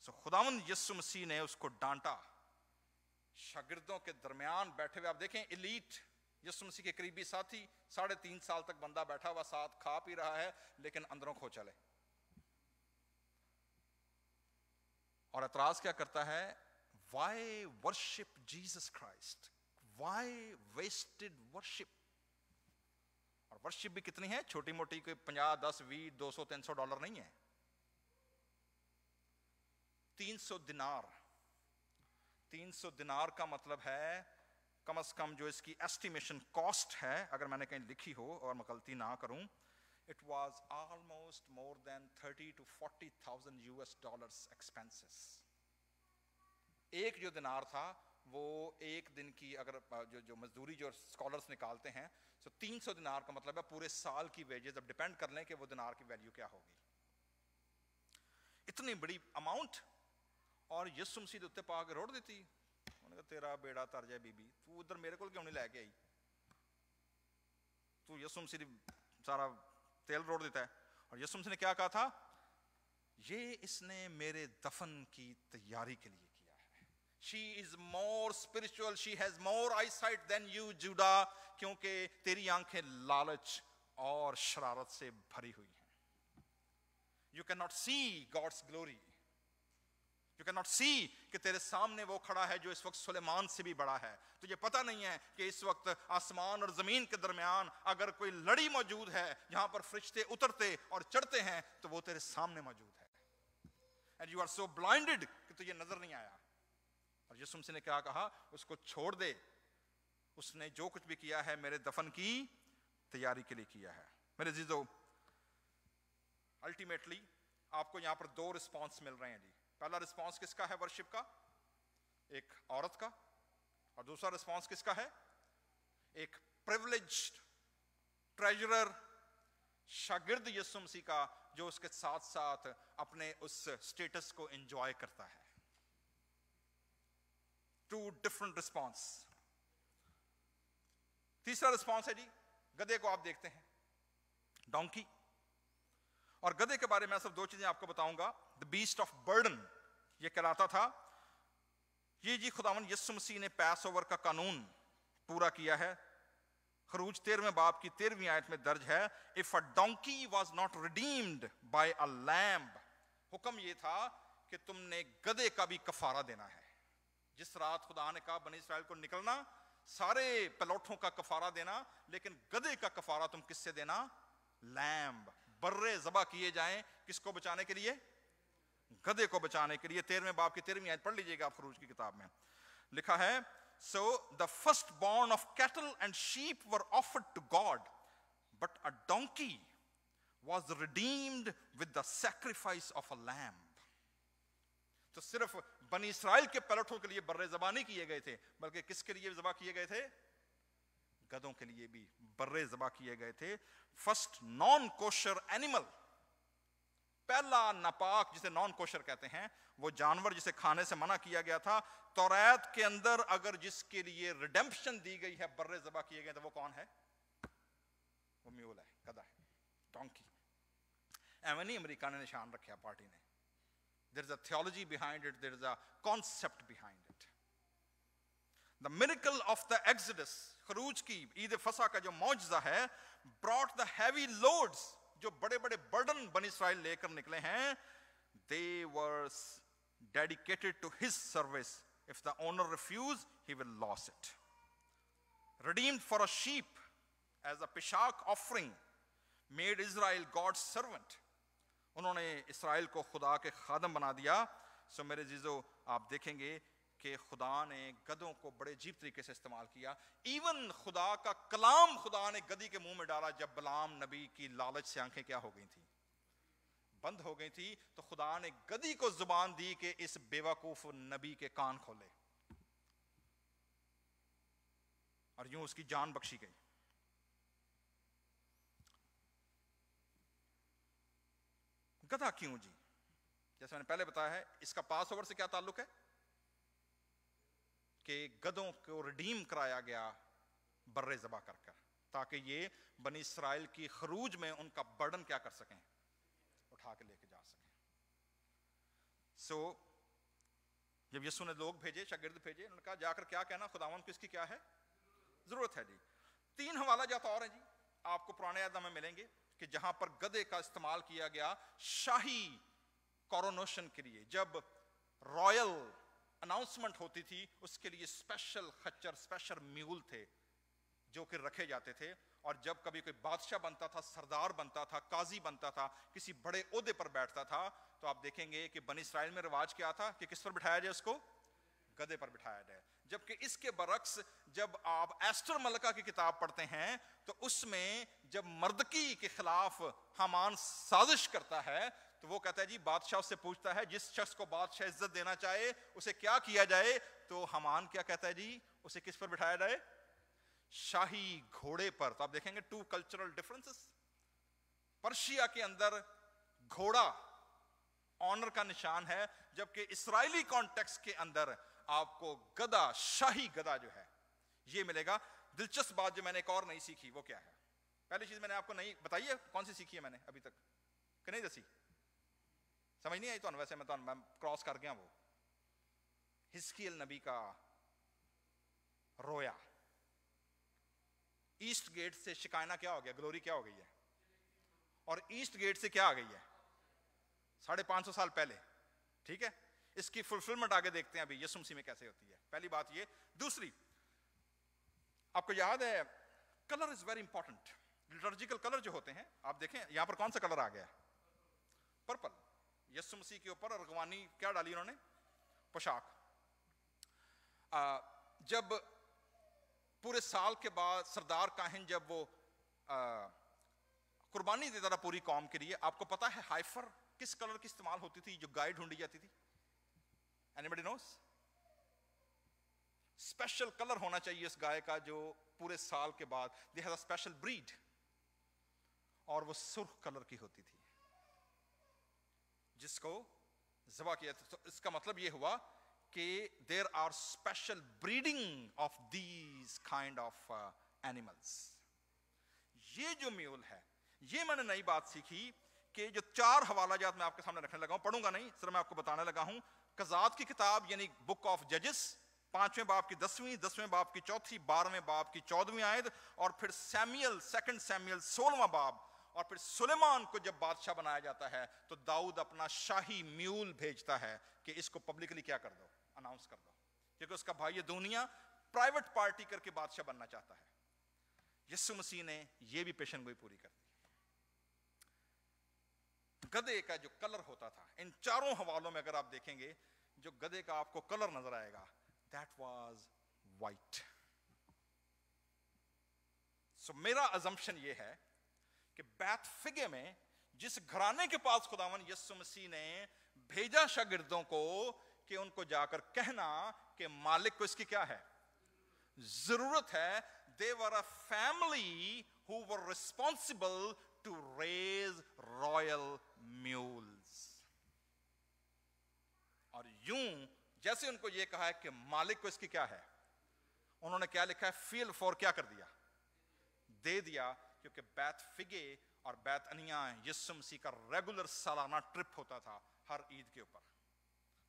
سو خداوند یسوع مسیح نے اس کو ڈانٹا. شاگردوں کے درمیان بیٹھے ہوئے آپ دیکھیں ایلیٹ یسوع مسیح کے قریبی ساتھی, 3.5 سال تک بندہ بیٹھا ہوا ساتھ کھا پی رہا ہے لیکن اندروں کھو چلے. اور اعتراض کیا کرتا ہے, why worship Jesus Christ, why wasted worship. اور ورشپ بھی کتنی ہے, چھوٹی موٹی کوئی 50, 10, 20, 200, 300 ڈالر نہیں ہے, 300 دینار, 300 دینار کا مطلب ہے کم از کم جو اس کی ایسٹیمیشن کاسٹ ہے, اگر میں نے کہیں لکھی ہو اور میں غلطی نہ کروں, it was almost more than 30 to 40,000 US dollars expenses. ایک جو دینار تھا وہ ایک دن کی اگر جو مزدوری جو اسکالرس نکالتے ہیں, تو 300 دینار کا مطلب ہے پورے سال کی ویجز. اب ڈیپینڈ کر لیں کہ وہ دینار کی ویلیو کیا ہوگی. اتنی بڑی اماؤنٹ, اور یسوع مسیح اتنے پا کے روڑ دیتی. انہوں نے کہا تیرا بیڑا تر جائے بی بی, تو ادھر میرے کو کیوں نہیں لے کے آئی, تو یسوع مسیح سارا تیل روڑ دیتا ہے. اور یسوع مسیح نے کیا کہا تھا, یہ اس نے میرے دفن کی تیاری کے لیے کیا ہے. She is more spiritual, she has more eyesight than you, Judah, کیونکہ تیری آنکھیں لالچ اور شرارت سے بھری ہوئی ہیں. You cannot see God's glory. You cannot see کہ تیرے سامنے وہ کھڑا ہے جو اس وقت سلیمان سے بھی بڑا ہے. تجھے پتہ نہیں ہے کہ اس وقت آسمان اور زمین کے درمیان اگر کوئی لڑی موجود ہے جہاں پر فرشتے اترتے اور چڑھتے ہیں تو وہ تیرے سامنے موجود ہے. And you are so blinded کہ تجھے نظر نہیں آیا. اور یسوع مسیح نے کیا کہا, اس کو چھوڑ دے, اس نے جو کچھ بھی کیا ہے میرے دفن کی تیاری کے لیے کیا ہے. میرے عزیزو, الٹیمیٹلی آپ کو یہاں پر دو رسپانس مل رہے ہیں جی. پہلا رسپانس کس کا ہے ورشپ کا, ایک عورت کا, اور دوسرا رسپانس کس کا ہے, ایک پریولیجڈ ٹریجرر شاگرد یسوع مسیح کا جو اس کے ساتھ ساتھ اپنے اس سٹیٹس کو انجوائے کرتا ہے. Two different response. تیسرا رسپانس ہے جی, گدھے کو آپ دیکھتے ہیں, ڈونکی. اور گدھے کے بارے میں صرف دو چیزیں آپ کو بتاؤں گا. The beast of burden یہ کہلاتا تھا. یہ جی خداوند یسوع مسیح نے پیس اوور کا قانون پورا کیا ہے. خروج 13 باب کی 13ویں آیت میں درج ہے, if a donkey was not redeemed by a lamb, حکم یہ تھا کہ تم نے گدھے کا بھی کفارہ دینا ہے. جس رات خدا نے کہا بنی اسرائیل کو نکلنا, سارے پلوٹوں کا کفارہ دینا, لیکن گدھے کا کفارہ تم کس سے دینا, لیمب, برے ذبح کیے جائیں. کس کو بچانے کے لیے, گدھے کو بچانے کے لیے. 13 باب کی 13ویں آیت پڑھ لیجئے گا آپ خروج کی کتاب میں, لکھا ہے, so the firstborn of cattle and sheep were offered to God, but a donkey was redeemed with the sacrifice of a lamb. تو صرف بنی اسرائیل کے پلٹوں کے لیے برے ذبح نہیں کیے گئے تھے, بلکہ کس کے لیے ذبح کیے گئے تھے, گدھوں کے لیے بھی برے ذبح کیے گئے تھے. فرسٹ نان کوشر اینیمل, پہلا ناپاک جسے نان کوشر کہتے ہیں, وہ جانور جسے کھانے سے منع کیا گیا تھا. توریت کے اندر اگر جس کے لیے ریڈیمپشن دی گئی ہے, برے ذبح کیے گئے, تو وہ کون ہے, وہ میول ہے, گدھا ہے, ڈونکی. ایویں نہیں امریکہ نے نشان رکھا پارٹی نے. There is a theology behind it, there is a concept behind it. The miracle of the Exodus, خروج کی عید فصح کا جو معجزہ ہے, brought the heavy loads, جو بڑے بڑے برڈن بنی اسرائیل لے کر نکلے ہیں, they were dedicated to his service. If the owner refused, he will lose it. Redeemed for a sheep as a peshach offering, made Israel God's servant. انہوں نے اسرائیل کو خدا کے خادم بنا دیا. سو میرے عزیزو, آپ دیکھیں گے کہ خدا نے گدھوں کو بڑے عجیب طریقے سے استعمال کیا. ایون خدا کا کلام خدا نے گدھی کے منہ میں ڈالا جب بلعام نبی کی لالچ سے آنکھیں کیا ہو گئی تھیں, بند ہو گئی تھی, تو خدا نے گدھی کو زبان دی کہ اس بیوقوف نبی کے کان کھولے, اور یوں اس کی جان بخشی گئی. گدھا کیوں جی؟ جیسے میں نے پہلے بتایا ہے, اس کا پاس اوور سے کیا تعلق ہے, کہ گدھوں کو ریڈیم کرایا گیا برے ذبح کر کر, تاکہ یہ بنی اسرائیل کی خروج میں ان کا برڈن کیا کر سکیں, اٹھا کے لے کے جا سکیں. سو جب یسوع نے لوگ بھیجے, شاگرد بھیجے, انہوں نے کہا جا کر کیا کہنا, خداوند کو اس کی کیا ہے ضرورت ہے جی. 3 حوالہ جات اور ہیں جی, آپ کو پرانے عہد میں ملیں گے, کہ جہاں پر گدھے کا استعمال کیا گیا شاہی کورونیشن کے لیے. جب رائل اناؤنسمنٹ ہوتی تھی, اس کے لیے اسپیشل خچر, اسپیشل میول تھے جو کہ رکھے جاتے تھے. اور جب کبھی کوئی بادشاہ بنتا تھا, سردار بنتا تھا, قاضی بنتا تھا, کسی بڑے عہدے پر بیٹھتا تھا, تو آپ دیکھیں گے کہ بنی اسرائیل میں رواج کیا تھا کہ کس پر بٹھایا جائے اس کو, گدھے پر بٹھایا جائے. جبکہ اس کے برعکس جب آپ ایسٹر ملکہ کی کتاب پڑھتے ہیں تو اس میں جب مردکی کے خلاف حامان سازش کرتا ہے تو وہ کہتا ہے جی بادشاہ اس سے پوچھتا ہے جس شخص کو بادشاہ عزت دینا چاہے اسے کیا کیا جائے, تو حامان کیا کہتا ہے جی اسے کس پر بٹھایا جائے؟ شاہی گھوڑے پر. تو آپ دیکھیں گے 2 کلچرل ڈفرنسز. پرشیا کے اندر گھوڑا آنر کا نشان ہے, جبکہ اسرائیلی کانٹیکس کے اندر آپ کو گدھا, شاہی گدھا جو ہے یہ ملے گا. دلچسپ بات جو میں نے ایک اور نہیں سیکھی وہ کیا ہے؟ پہلی چیز میں نے آپ کو نہیں بتائی ہے, کون سی سیکھی ہے میں نے ابھی تک کہ نہیں دسی؟ سمجھ نہیں آئی تو ویسے میں کراس کر گیا. وہ حزقیل نبی کا رویا, ایسٹ گیٹ سے شکائنا کیا ہو گیا؟ گلوری کیا ہو گئی ہے؟ اور ایسٹ گیٹ سے کیا آ گئی ہے؟ 550 سال پہلے. ٹھیک ہے, اس کی فلفلمنٹ آگے دیکھتے ہیں ابھی یسوع مسیح میں کیسے ہوتی ہے. پہلی بات یہ. دوسری, آپ کو یاد ہے colour is very important. Liturgical colour جو ہوتے ہیں آپ دیکھیں یہاں پر کون سا کلر آ گیا ہے؟ پرپل. یسوع مسیح کے اوپر ارغوانی کیا ڈالی انہوں نے؟ پوشاک. جب پورے سال کے بعد سردار کاہن جب وہ قربانی دیتا تھا پوری قوم کے لیے, آپ کو پتا ہے ہائفر کس کلر کی استعمال ہوتی تھی جو گائے ڈھونڈی جاتی تھی؟ Anybody knows? اسپیشل کلر ہونا چاہیے اس گائے کا جو پورے سال کے بعد they have a special breed, اور وہ سرخ کلر کی ہوتی تھی جس کو ذبح کیا تھا. تو اس کا مطلب یہ ہوا کہ there are special breeding of these kind of animals. یہ جو میول ہے, یہ میں نے نئی بات سیکھی کہ جو 4 حوالہ جات میں آپ کے سامنے رکھنے لگا ہوں, پڑھوں گا نہیں, صرف میں آپ کو بتانے لگا ہوں. قضات کی کتاب یعنی بک آف ججز 5ویں باب کی 10ویں, 10ویں باب کی 4تھی, 12ویں باب کی 14ویں آیت, اور پھر سیمیل 2 سیمیل 16واں باب, اور پھر سلیمان کو جب بادشاہ بنایا جاتا ہے تو داؤد اپنا شاہی میول بھیجتا ہے کہ اس کو پبلکلی کیا کر دو, اناؤنس کر دو, کیونکہ اس کا بھائی دنیا پرائیویٹ پارٹی کر کے بادشاہ بننا چاہتا ہے. یسوع مسیح نے یہ بھی پیشن گوئی پوری کر دی. گدھے کا جو کلر ہوتا تھا ان 4 حوالوں میں اگر آپ دیکھیں گے, جو گدھے کا آپ کو کلر نظر آئے گا that was white. So میرا assumption یہ ہے کہ بیت فگے میں جس گھرانے کے پاس خداوند یسوع مسیح نے بھیجا شاگردوں کو کہ ان کو جا کر کہنا کہ مالک کو اس کی کیا ہے ضرورت ہے, they were a family who were responsible to raise royal mules. اور یوں جیسے ان کو یہ کہا ہے کہ مالک کو اس کی کیا ہے, انہوں نے کیا لکھا ہے, فیل فور کیا کر دیا, دے دیا, کیونکہ بیت فگے اور بیت انیا یسوع مسیح کا ریگولر سالانہ ٹرپ ہوتا تھا ہر عید کے اوپر.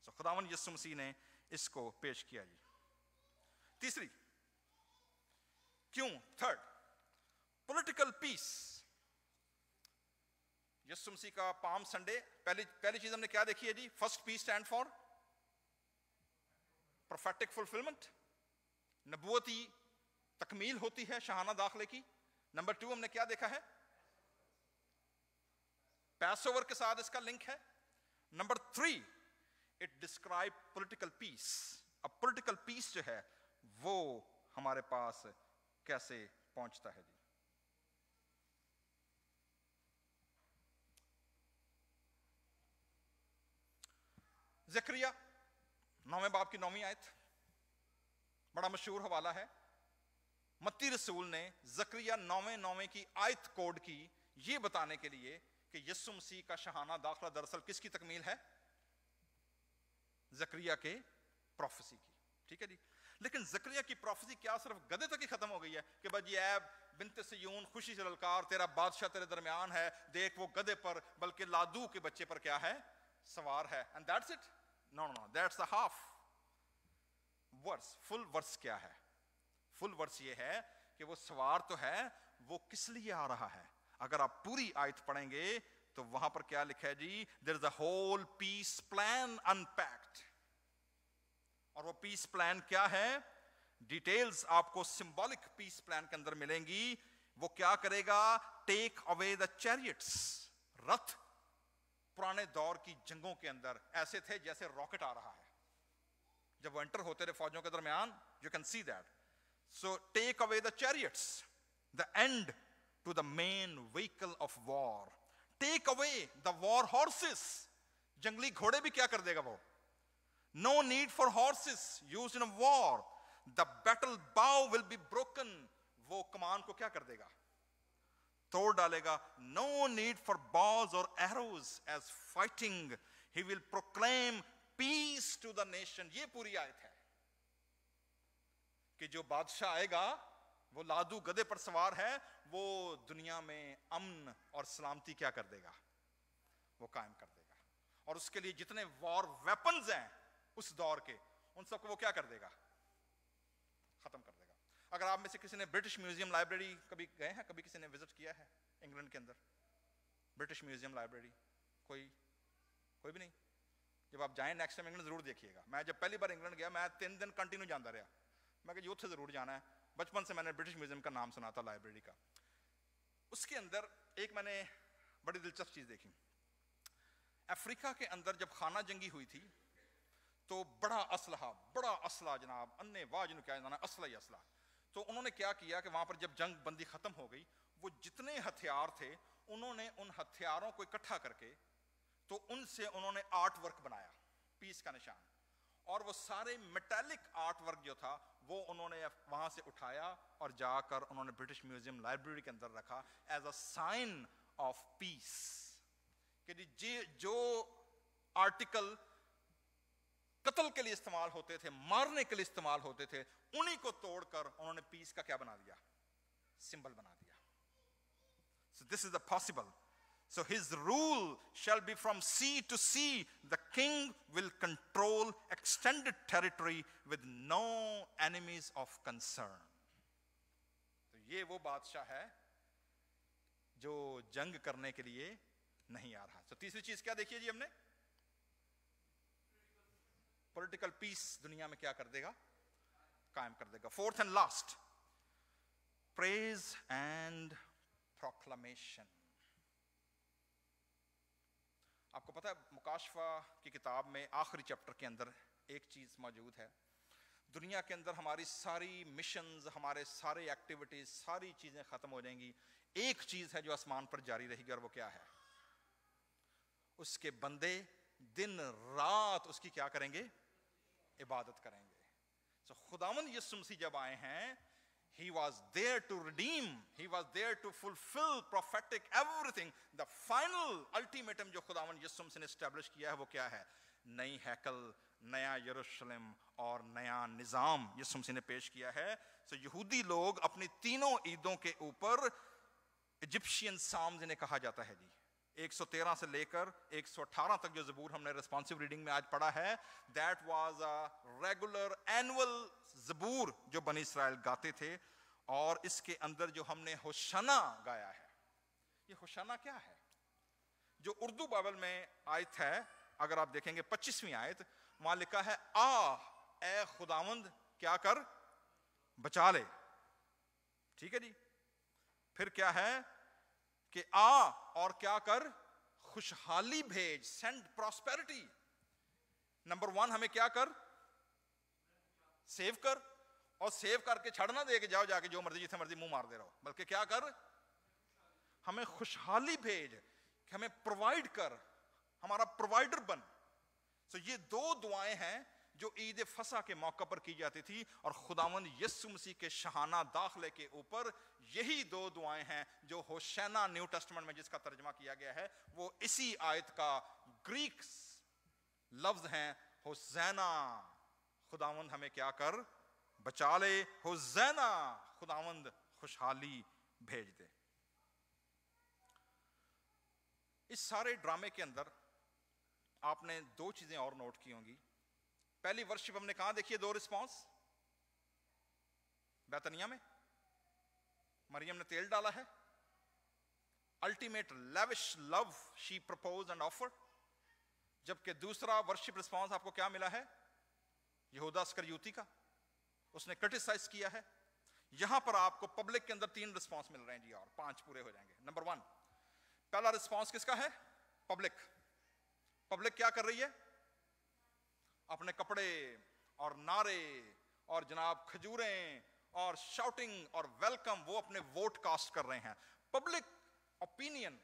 سو خداوند یسوع مسیح نے اس کو پیش کیا. جی تیسری کیوں, تھرڈ پولیٹیکل پیس. یسوع مسیح کا پام سنڈے, پہلی چیز ہم نے کیا دیکھی ہے جی, first P's stand for prophetic fulfilment, نبوتی تکمیل ہوتی ہے شاہانہ داخلے کی. نمبر 2 ہم نے کیا دیکھا ہے, پیس اوور کے ساتھ اس کا لنک ہے. نمبر 3 اٹ ڈسکرائب پولیٹیکل پیس. اب پولیٹیکل پیس جو ہے وہ ہمارے پاس کیسے پہنچتا ہے. جی زکریا 9ویں باب کی 9ویں آیت بڑا مشہور حوالہ ہے. متی رسول نے زکریا 9ویں کی آیت کوڈ کی یہ بتانے کے لیے کہ یسوع مسیح کا شاہانہ داخلہ دراصل کس کی تکمیل ہے, زکریا کے پروفیسی کی. ٹھیک ہے جی, لیکن زکریا کی پروفیسی کیا صرف گدھے تک ہی ختم ہو گئی ہے کہ بھائی ایب بنت سیون خوشی سے للکار, تیرا بادشاہ تیرے درمیان ہے, دیکھ وہ گدھے پر بلکہ لادو کے بچے پر کیا ہے, سوار ہے, and that's it. No, that's the half verse. full verse کیا ہے, full verse یہ ہے کہ وہ سوار تو ہے, وہ کس لیے آ رہا ہے. اگر آپ پوری آیت پڑھیں گے تو وہاں پر کیا لکھا ہے جی, there is a whole peace plan unpacked. اور وہ پیس پلان کیا ہے, ڈیٹیلز آپ کو سمبولک پیس پلان کے اندر ملیں گی. وہ کیا کرے گا, ٹیک اوے دا چیریٹس. رتھ پرانے دور کی جنگوں کے اندر ایسے تھے جیسے راکٹ آ رہا ہے, جب وہ انٹر ہوتے رہے فوجوں کے درمیان, you can see that. So take away the chariots, the end to the main vehicle of war. Take away the war horses. جنگلی گھوڑے بھی کیا کر دے گا وہ. No need for horses used in a war. The battle bow will be broken. وہ کمان کو کیا کر دے گا, توڑ ڈالے گا. No need for bows or arrows as fighting. He will proclaim peace to the nation. یہ پوری آیت ہے کہ جو بادشاہ آئے گا وہ لادو گدے پر سوار ہے, وہ دنیا میں امن اور سلامتی کیا کر دے گا, وہ قائم کر دے گا. اور اس کے لیے جتنے وار ویپنز ہیں اس دور کے, ان سب کو وہ کیا کر دے گا, ختم کر دے گا. اگر آپ میں سے کسی نے برٹش میوزیم لائبریری کبھی گئے ہیں, کبھی کسی نے وزٹ کیا ہے انگلینڈ کے اندر برٹش میوزیم لائبریری, کوئی بھی نہیں. جب آپ جائیں نیکسٹ ٹائم انگلینڈ ضرور دیکھیے گا. میں جب پہلی بار انگلینڈ گیا میں 3 دن کنٹینیو جاتا رہا, میں کہ اتنے ضرور جانا ہے. بچپن سے میں نے برٹش میوزیم کا نام سنا تھا لائبریری کا. اس کے اندر ایک میں نے بڑی دلچسپ چیز دیکھی. افریقہ کے اندر جب خانہ جنگی ہوئی تھی تو بڑا اسلحہ جناب, انے واہ جنہوں کیا جانا, اسلحہ ہی اسلحہ. تو انہوں نے کیا کیا کہ وہاں پر جب جنگ بندی ختم ہو گئی, وہ جتنے ہتھیار تھے انہوں نے ان ہتھیاروں کو اکٹھا کر کے تو ان سے انہوں نے آرٹ ورک بنایا, پیس کا نشان. اور وہ سارے میٹیلک آرٹ ورک جو تھا وہ انہوں نے وہاں سے اٹھایا اور جا کر انہوں نے برٹش میوزیم لائبریری کے اندر رکھا as a sign of peace. کہ جو آرٹیکل قتل کے لیے استعمال ہوتے تھے, مارنے کے لیے استعمال ہوتے تھے, انہی کو توڑ کر انہوں نے پیس کا کیا بنا دیا, سمبل بنا دیا. So this is the possible. So his rule shall be from sea to sea. The king will control extended territory with no enemies of concern. تو یہ وہ بادشاہ ہے جو جنگ کرنے کے لیے نہیں آ رہا. تو تیسری چیز کیا دیکھیے جی ہم نے, پولیٹیکل پیس دنیا میں کیا کر دے گا, قائم کر دے گا. Fourth and last, praise and proclamation. آپ کو پتا ہے مکاشفہ کی کتاب میں آخری چیپٹر کے اندر ایک چیز موجود ہے. دنیا کے اندر ہماری ساری مشنز, ہمارے سارے ایکٹیویٹیز, ساری چیزیں ختم ہو جائیں گی. ایک چیز ہے جو آسمان پر جاری رہے گی, اور وہ کیا ہے, اس کے بندے دن رات اس کی کیا کریں گے, عبادت کریں گے. So خداوند یسوع مسیح جب آئے ہیں, he was there to redeem, he was there to fulfill prophetic everything. The final ultimatum جو خداوند یسوع مسیح نے اسٹیبلش کیا ہے وہ کیا ہے, نئی ہیکل, نیا یروشلم اور نیا نظام یسوع مسیح نے پیش کیا ہے. So یہودی لوگ اپنی تینوں عیدوں کے اوپر ایجپشین سامز انہیں کہا جاتا ہے جی, 113 سے لے کر 118 تک جو زبور ہم نے ریسپانسو ریڈنگ میں آج پڑھا ہے, that was a regular annual زبور جو بنی اسرائیل گاتے تھے. اور اس کے اندر جو ہم نے ہوشنا گایا ہے, یہ ہوشنا کیا ہے, جو اردو بائبل میں آیت ہے, اگر آپ دیکھیں گے 25ویں آیت, وہاں لکھا ہے آ اے خداوند کیا کر, بچا لے. ٹھیک ہے جی. پھر کیا ہے کہ آ اور کیا کر, خوشحالی بھیج, سینڈ پراسپیرٹی. نمبر 1 ہمیں کیا کر, سیو کر, اور سیو کر کے چھڑ نہ دے کے جاؤ جا کے جو مرضی جتنے مرضی منہ مار دے رہو, بلکہ کیا کر, ہمیں خوشحالی بھیج, کہ ہمیں پرووائڈ کر, ہمارا پرووائڈر بن. سو یہ 2 دعائیں ہیں جو عید فصح کے موقع پر کی جاتی تھی, اور خداوند یسوع مسیح کے شہانہ داخلے کے اوپر یہی 2 دعائیں ہیں جو ہوشنا نیو ٹیسٹمنٹ میں جس کا ترجمہ کیا گیا ہے وہ اسی آیت کا گریک لفظ ہیں, ہوزینا خداوند ہمیں کیا کر, بچا لے, ہوزینا خداوند خوشحالی بھیج دے. اس سارے ڈرامے کے اندر آپ نے 2 چیزیں اور نوٹ کی ہوں گی. پہلی ورشپ ہم نے کہاں دیکھی ہے, 2 رسپانس, بیتنیا میں مریم نے تیل ڈالا ہے, ultimate lavish love she propose and offer. جبکہ دوسرا ورشپ رسپانس آپ کو کیا ملا ہے, یہودا اسکریوتی کا, اس نے کرٹیسائز کیا ہے. یہاں پر آپ کو پبلک کے اندر 3 رسپانس مل رہے ہیں جی, اور 5 پورے ہو جائیں گے. نمبر 1, پہلا رسپانس کس کا ہے, پبلک. پبلک کیا کر رہی ہے, اپنے کپڑے اور نعرے اور جناب کھجوریں اور شاؤٹنگ اور ویلکم وہ اپنے ووٹ کاسٹ کر رہے ہیں. پبلک اوپینین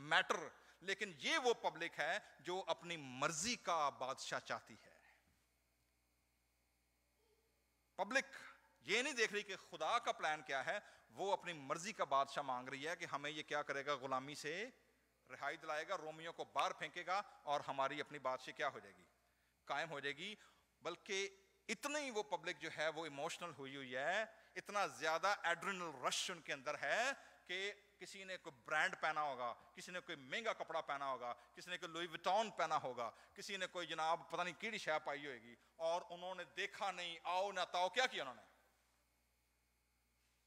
میٹر, لیکن یہ وہ پبلک ہے جو اپنی مرضی کا بادشاہ چاہتی ہے. پبلک یہ نہیں دیکھ رہی کہ خدا کا پلان کیا ہے, وہ اپنی مرضی کا بادشاہ مانگ رہی ہے کہ ہمیں یہ کیا کرے گا, غلامی سے رہائی دلائے گا, رومیوں کو باہر پھینکے گا اور ہماری اپنی بادشاہی کیا ہو جائے گی, قائم ہو جائے گی. بلکہ اتنی وہ پبلک جو ہے وہ ایموشنل ہوئی ہے, اتنا زیادہ ایڈرینل رش ان کے اندر ہے کہ کسی نے کوئی برانڈ پہنا ہوگا, کسی نے کوئی مہنگا کپڑا پہنا ہوگا, کسی نے کوئی لوئی وٹون پہنا ہوگا, کسی نے کوئی جناب پتہ نہیں کیڑی شے پائی ہوئے گی, اور انہوں نے دیکھا نہیں آؤ نہ تاؤ, کیا کیا انہوں نے,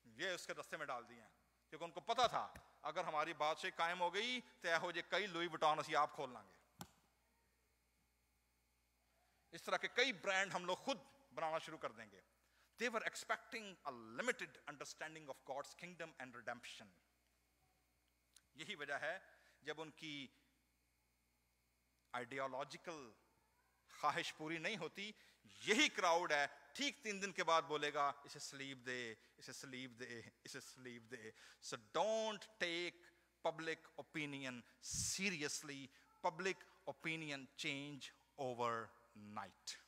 یہ اس کے رستے میں ڈال دیے ہیں, کیونکہ ان کو پتا تھا اگر ہماری بادشاہی قائم ہو گئی تو ایہو جے کئی لوئی وٹون اسی آپ کھول لیں گے. اس طرح کے کئی برانڈ ہم لوگ خود بنانا شروع کر دیں گے. They were expecting a limited understanding of God's kingdom and redemption. یہی وجہ ہے جب ان کی آئیڈیالوجیکل خواہش پوری نہیں ہوتی, یہی کراؤڈ ہے ٹھیک 3 دن کے بعد بولے گا اسے سلیب دے, اسے سلیب دے, اسے سلیب دے. So don't take public opinion seriously. Public opinion change overnight.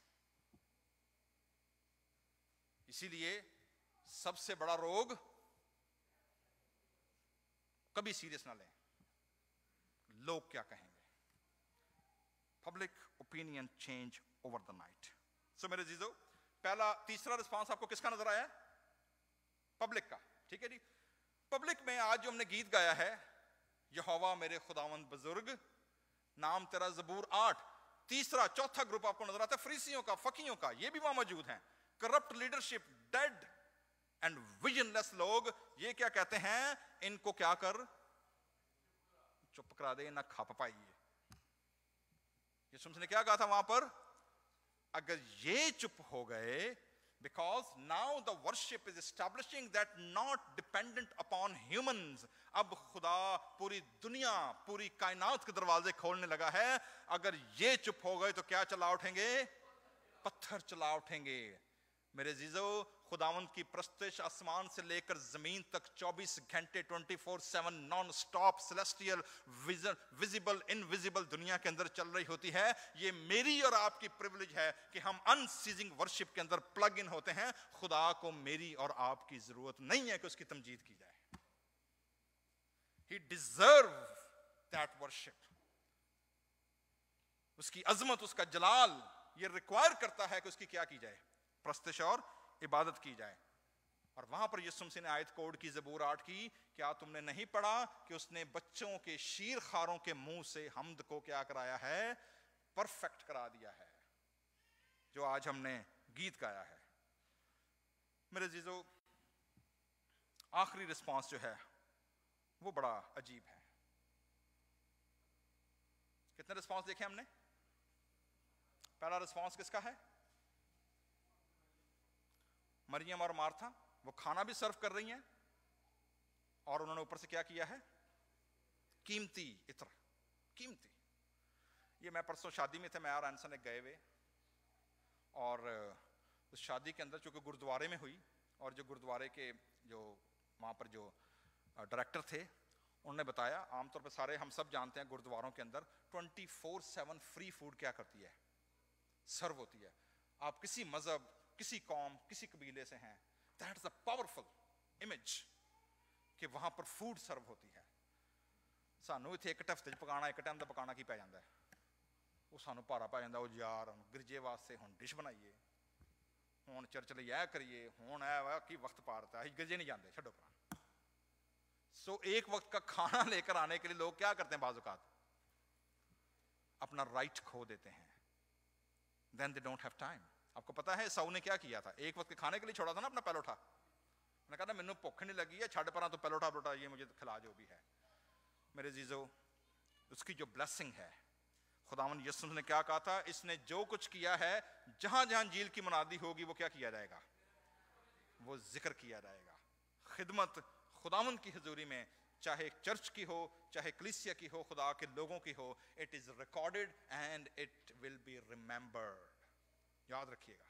اسی لیے سب سے بڑا روگ کبھی سیریس نہ لیں, لوگ کیا کہیں گے. Public opinion change over the night. سو میرے عزیزو, تیسرا رسپانس آپ کو کس کا نظر آیا ہے؟ پبلک کا. ٹھیک ہے جی. پبلک میں آج جو ہم نے گیت گایا ہے, یہوہ میرے خداوند بزرگ, نام تیرا زبور 8, تیسرا چوتھا گروپ آپ کو نظر آتا ہے فریسیوں کا, فقیوں کا, یہ بھی وہاں موجود ہیں. Corrupt leadership, dead and visionless لوگ, یہ کیا کہتے ہیں, ان کو کیا کر چپ کرا دے, نہ کھپ پائیے. یسوع نے کیا کہا تھا وہاں پر, اگر یہ چپ ہو گئے, because now the worship is establishing that not dependent upon humans. اب خدا پوری دنیا, پوری کائنات کے دروازے کھولنے لگا ہے. اگر یہ چپ ہو گئے تو کیا چلا اٹھیں گے, پتھر چلا اٹھیں گے. میرے عزیزو, خداوند کی پرستش آسمان سے لے کر زمین تک 24 گھنٹے 24/7 نان سٹاپ سیلیسٹیل ویزیبل انویزیبل دنیا کے اندر چل رہی ہوتی ہے. یہ میری اور آپ کی پریولیج ہے کہ ہم ان سیزنگ ورشپ کے اندر پلگ ان ہوتے ہیں. خدا کو میری اور آپ کی ضرورت نہیں ہے کہ اس کی تمجید کی جائے. He deserves that worship. اس کی عظمت, اس کا جلال یہ ریکوائر کرتا ہے کہ اس کی کیا کی جائے, پرستش اور عبادت کی جائے. اور وہاں پر یسوع مسیح نے آیت کوڈ کی زبور 8 کی, کیا تم نے نہیں پڑھا کہ اس نے بچوں کے شیر خاروں کے منہ سے حمد کو کیا کرایا ہے, پرفیکٹ کرا دیا ہے, جو آج ہم نے گیت گایا ہے. میرے عزیزو, آخری رسپانس جو ہے وہ بڑا عجیب ہے. کتنے رسپانس دیکھے ہم نے؟ پہلا رسپانس کس کا ہے؟ مریم اور مارتھا, وہ کھانا بھی سرو کر رہی ہیں اور انہوں نے اوپر سے کیا کیا ہے, قیمتی عطر, قیمتی. یہ میں پرسوں شادی میں تھے, میں اور انسن ایک گئے ہوئے, اور اس شادی کے اندر چونکہ گردوارے میں ہوئی, اور جو گردوارے کے جو وہاں پر جو ڈائریکٹر تھے انہوں نے بتایا, عام طور پہ سارے ہم سب جانتے ہیں گردواروں کے اندر 24/7 فری فوڈ کیا کرتی ہے, سرو ہوتی ہے. آپ کسی مذہب, کسی قوم, کسی قبیلے سے ہیں, دیٹس اے پاورفل امیج کہ وہاں پر فوڈ سرو ہوتی ہے. سانو اتنے ایک ہفتے پکانا, ایک ٹائم کا پکانا کی پی جاتا ہے, وہ سانو بھارا پی جاتا. وہ یار گرجے واسطے ہوں ڈش بنائیے, ہوں چرچ لے یہ کریے, ہوں کی وقت پارتا ہے, گرجے نہیں جاتے, چھڈو پرا. سو ایک وقت کا کھانا لے کر آنے کے لیے لوگ کیا کرتے ہیں, بعض اوقات اپنا رائٹ کھو دیتے ہیں. Then they don't have time. آپ کو پتا ہے ساؤ نے کیا کیا تھا, ایک وقت کے کھانے کے لیے چھوڑا تھا نا اپنا پہلوٹا. میں نے کہا نا مینوں بھوک نہیں لگی ہے, چھڈ پرا تو پہلوٹا یہ مجھے کھلا جو بھی ہے. میرے عزیزو, اس کی جو بلیسنگ ہے, خداوند یسوع نے کیا کہا تھا, اس نے جو کچھ کیا ہے, جہاں جہاں انجیل کی منادی ہوگی وہ کیا کیا جائے گا, وہ ذکر کیا جائے گا. خدمت خداوند کی حضوری میں, چاہے چرچ کی ہو, چاہے کلیسیا کی ہو, خدا کے لوگوں کی ہو, it is recorded and it will be remembered. یاد رکھیے گا.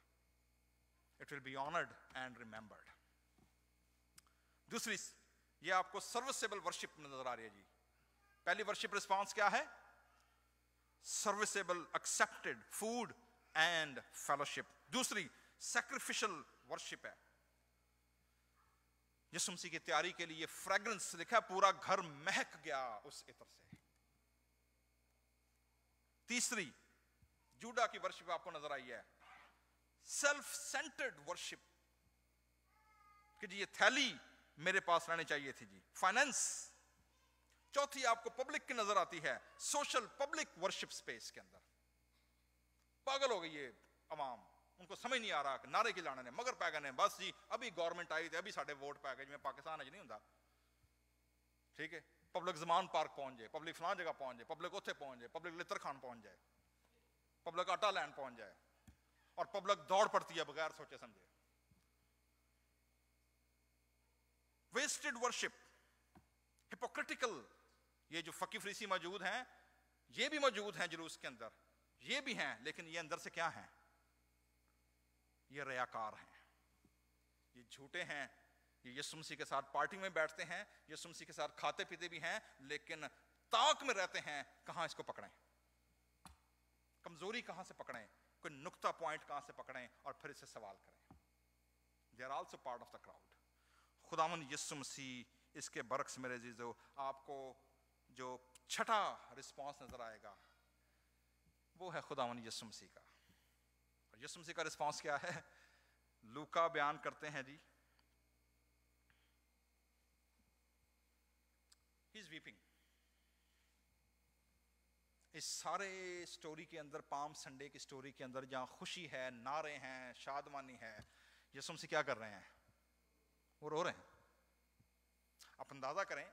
It will be honored and remembered. دوسری یہ آپ کو سروسیبل ورشپ نظر آ رہی ہے جی. پہلی ورشپ رسپانس کیا ہے؟ سروسیبل ایکسیپٹڈ فوڈ اینڈ فیلوشپ. دوسری سیکریفیشل ورشپ ہے. یسوع مسیح کی تیاری کے لیے فریگرنس لکھا ہے, پورا گھر مہک گیا اس عطر سے. تیسری جوڈا کی ورشپ آپ کو نظر آئی ہے, سیلف سینٹرڈ ورشپ, کہ جی یہ تھیلی میرے پاس رہنی چاہیے تھی جی. فائنینس. چوتھی آپ کو پبلک کی نظر آتی ہے, سوشل پبلک ورشپ سپیس کے اندر. پاگل ہو گئی یہ عوام, ان کو سمجھ نہیں آ رہا کہ نعرے کی لانے نے مگر پہ گئے بس جی ابھی گورنمنٹ آئی تھی ابھی ساڈے ووٹ پہ گئے جی, میں پاکستان اج نہیں ہوں. ٹھیک ہے, پبلک زمان پارک پہنچ جائے, پبلک فلاں جگہ پہنچ جائے, پبلک اتنے پہنچ جائے, پبلک لتر خان پہنچ جائے, پبلک آٹا لینڈ پہنچ جائے, اور پبلک دوڑ پڑتی ہے بغیر سوچے سمجھے. Wasted worship, hypocritical. یہ جو فقی فریسی موجود ہیں یہ بھی موجود ہیں جلوس کے اندر, یہ بھی ہیں, لیکن یہ اندر سے کیا ہیں؟ یہ ریاکار ہیں, یہ جھوٹے ہیں. یہ یسوع مسیح کے ساتھ پارٹی میں بیٹھتے ہیں, یسوع مسیح کے ساتھ کھاتے پیتے بھی ہیں, لیکن طاق میں رہتے ہیں کہاں اس کو پکڑیں, کمزوری کہاں سے پکڑیں, کوئی نقطہ پوائنٹ کہاں سے پکڑیں اور پھر اسے سوال کریں. They are also part of the crowd. خداوند یسوع مسیح اس کے برعکس میرے عزیزو آپ کو جو چھٹا رسپانس نظر آئے گا وہ ہے خداوند یسوع مسیح کا. اور یسوع مسیح کا رسپانس کیا ہے؟ لوکا بیان کرتے ہیں جی, he is weeping. اس سارے سٹوری کے اندر, پام سنڈے کی سٹوری کے اندر جہاں خوشی ہے, نعرے ہیں, شادمانی ہے, یسوع مسیح کیا کر رہے ہیں؟ وہ رو رہے ہیں. آپ اندازہ کریں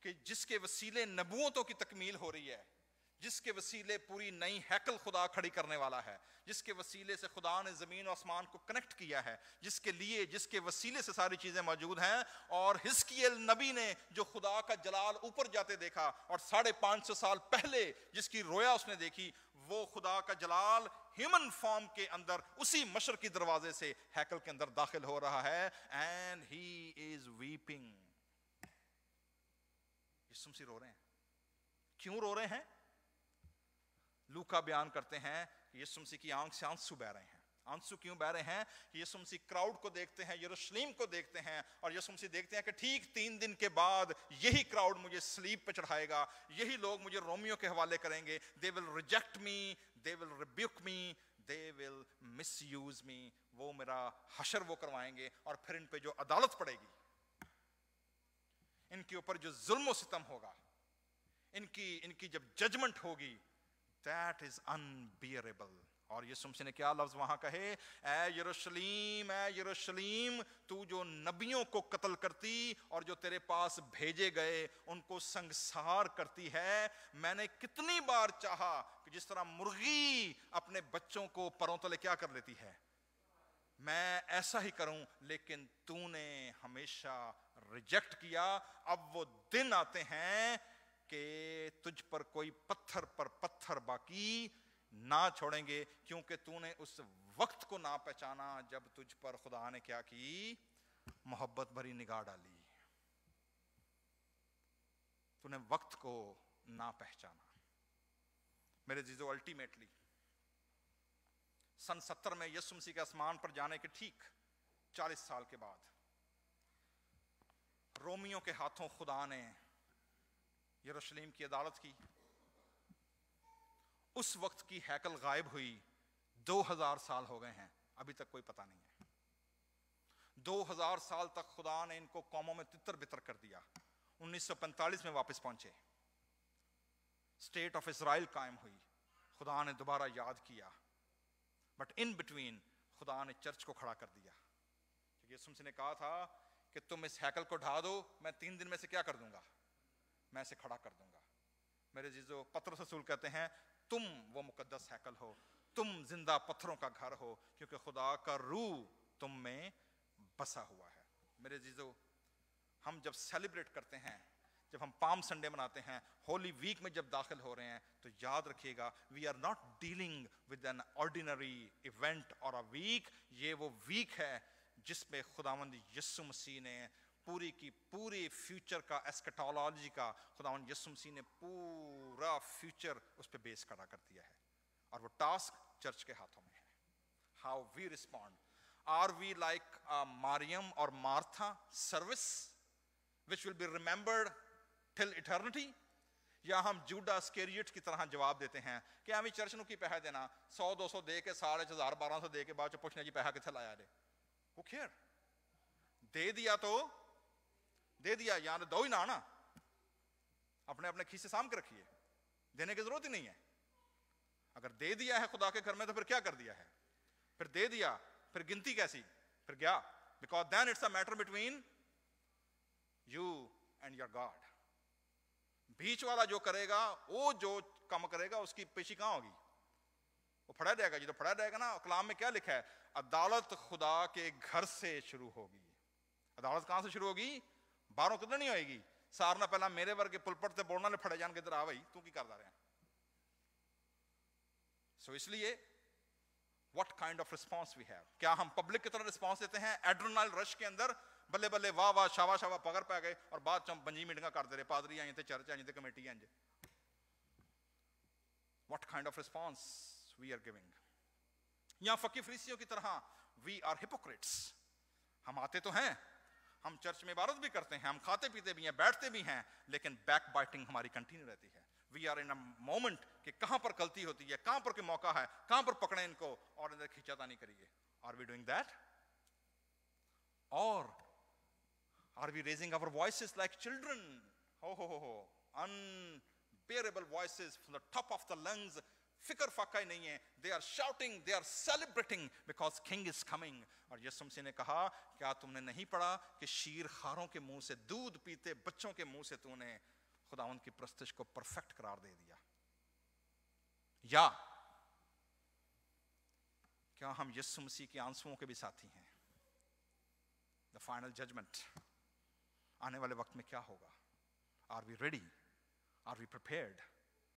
کہ جس کے وسیلے نبوتوں کی تکمیل ہو رہی ہے, جس کے وسیلے پوری نئی ہیکل خدا کھڑی کرنے والا ہے, جس کے وسیلے سے خدا نے زمین و آسمان کو کنیکٹ کیا ہے, جس کے وسیلے سے ساری چیزیں موجود ہیں, اور حزقیل نبی نے جو خدا کا جلال اوپر جاتے دیکھا, اور 550 سال پہلے جس کی رویا اس نے دیکھی, وہ خدا کا جلال ہیومن فارم کے اندر اسی مشرقی دروازے سے ہیکل کے اندر داخل ہو رہا ہے. And he is vaping. یسوع مسیح رو رہے ہیں. کیوں رو رہے ہیں؟ لوکا بیان کرتے ہیں کہ یسوع مسیح کی آنکھ سے آنسو بہ رہے ہیں. آنسو کیوں بہ رہے ہیں؟ کہ یسوع مسیح کراؤڈ کو دیکھتے ہیں, یروشلم کو دیکھتے ہیں, اور یسوع مسیح دیکھتے ہیں کہ ٹھیک 3 دن کے بعد یہی کراؤڈ مجھے سلیب پہ چڑھائے گا, یہی لوگ مجھے رومیو کے حوالے کریں گے. they will reject me, they will rebuke me, they will misuse me. وہ میرا حشر وہ کروائیں گے, اور پھر ان پہ جو عدالت پڑے گی, ان کے اوپر جو ظلم و ستم ہوگا, ان کی جب ججمنٹ ہوگی, that is unbearable. اور یسوع مسیح نے کیا لفظ وہاں کہے؟ اے یروشلیم, اے یروشلیم, تو جو نبیوں کو قتل کرتی اور جو تیرے پاس بھیجے گئے ان کو سنگسار کرتی ہے. میں نے کتنی بار چاہا کہ جس طرح مرغی اپنے بچوں کو پروں تلے کیا کر لیتی ہے, میں ایسا ہی کروں, لیکن تو نے ہمیشہ ریجیکٹ کیا. اب وہ دن آتے ہیں کہ تجھ پر کوئی پتھر پر پتھر باقی نہ چھوڑیں گے, کیونکہ تو نے اس وقت کو نہ پہچانا جب تجھ پر خدا نے کیا کی؟ محبت بھری نگاہ ڈالی. تو نے وقت کو نہ پہچانا. میرے عزیزو, الٹیمیٹلی سن 70 میں یسوع مسیح کے آسمان پر جانے کے ٹھیک 40 سال کے بعد رومیوں کے ہاتھوں خدا نے یروشلم کی عدالت کی. اس وقت کی ہیکل غائب ہوئی. 2000 سال ہو گئے ہیں, ابھی تک کوئی پتہ نہیں ہے. 2000 سال تک خدا نے ان کو قوموں میں تتر بتر کر دیا. 1945 میں واپس پہنچے, اسٹیٹ آف اسرائیل قائم ہوئی, خدا نے دوبارہ یاد کیا. بٹ ان بٹوین خدا نے چرچ کو کھڑا کر دیا. یسوع مسیح نے کہا تھا کہ تم اس ہیکل کو ڈھا دو, میں 3 دن میں سے کیا کر دوں گا؟ میں اسے کھڑا کر دوں گا. میرے عزیزو, پطرس رسول کہتے ہیں تم وہ مقدس ہیکل ہو, تم زندہ پتھروں کا گھر ہو, کیونکہ خدا کا روح تم میں بسا ہوا ہے. میرے عزیزو, ہم جب سیلیبریٹ کرتے ہیں, جب ہم پام سنڈے مناتے ہیں, ہولی ویک میں جب داخل ہو رہے ہیں, تو یاد رکھیے گا we are not dealing with an ordinary event or a week. یہ وہ ویک ہے جس میں خداوند یسوع مسیح نے پوری کی پوری فیوچر کا ایسکٹالوجی کا خداوند یسوع مسیح نے پورا فیوچر اس پہ بیس کھڑا کر دیا ہے, اور وہ ٹاسک چرچ کے ہاتھوں میں ہے. How we respond. Are we like Mariam or Martha service which will be remembered till eternity, یا ہم جوڈا اسکیریٹ کی طرح جواب دیتے ہیں کہ ہمیں چرچ نو کی پیسہ دینا, 100-200 دے کے 12,500 دے کے بعد پوچھنا جی پیسہ کتنے لایا. Who care؟ دے دیا تو دے دیا, یا دو ہی نہ اپنے اپنے کھیسے سام کے رکھیے, دینے کی ضرورت ہی نہیں ہے. اگر دے دیا ہے خدا کے گھر میں تو پھر کیا کر دیا ہے, پھر دے دیا, پھر گنتی کیسی, پھر گیا. Because then it's a matter between you and your God. بیچ والا جو کرے گا, وہ جو کام کرے گا اس کی پیشی کہاں ہوگی, وہ پھڑا جائے گا. جو پھڑا جائے گا نا, کلام میں کیا لکھا ہے, عدالت خدا کے گھر سے شروع ہوگی. عدالت کہاں سے شروع ہوگی, باہروں کدھر نہیں ہوئے گی. سارنا پہلا میرے ورگے پلپٹ تے بولنا نے پھڑے جان کے ادھر آ بھائی تو کی کردا رہے ہیں. سو اس لیے what kind of response we have. کیا ہم پبلک کی طرح رسپانس دیتے ہیں ایڈرنل رش کے اندر, بلے بلے واہ واہ شابا شابا پگر پہ گئے, اور بعد چ بنجی میٹنگاں کرتے رہے, پادری آئیں تھے, چرچ آئیں تھے, کمیٹی آئیں تھے. What kind of response we are giving. یا فقی فریسیوں کی طرح we are hypocrites. ہم آتے تو ہیں, ہم چرچ میں عبادت بھی کرتے ہیں, ہم کھاتے پیتے بھی ہیں, بیٹھتے بھی ہیں, لیکن بیک بائٹنگ ہماری کنٹینیو رہتی ہے. We are in a moment کہ کہاں پر غلطی ہوتی ہے, کہاں پر کوئی موقع ہے, کہاں پر پکڑیں ان کو اور اندر کھینچاتانی کریے. Are we doing that? Or are we raising our voices like children? Unbearable voices from the top of the lungs. فکر فاقہ ہی نہیں ہے. They are shouting, they are celebrating because king is coming. اور یسوع مسیح نے کہا, کیا تم نے نہیں پڑھا کہ شیر خاروں کے منہ سے, دودھ پیتے بچوں کے منہ سے تو نے خداوند کی پرستش کو پرفیکٹ قرار دے دیا. یا کیا ہم یسوع مسیح کے آنسوؤں کے بھی ساتھی ہیں. The final judgment, آنے والے وقت میں کیا ہوگا. Are we ready? Are we prepared?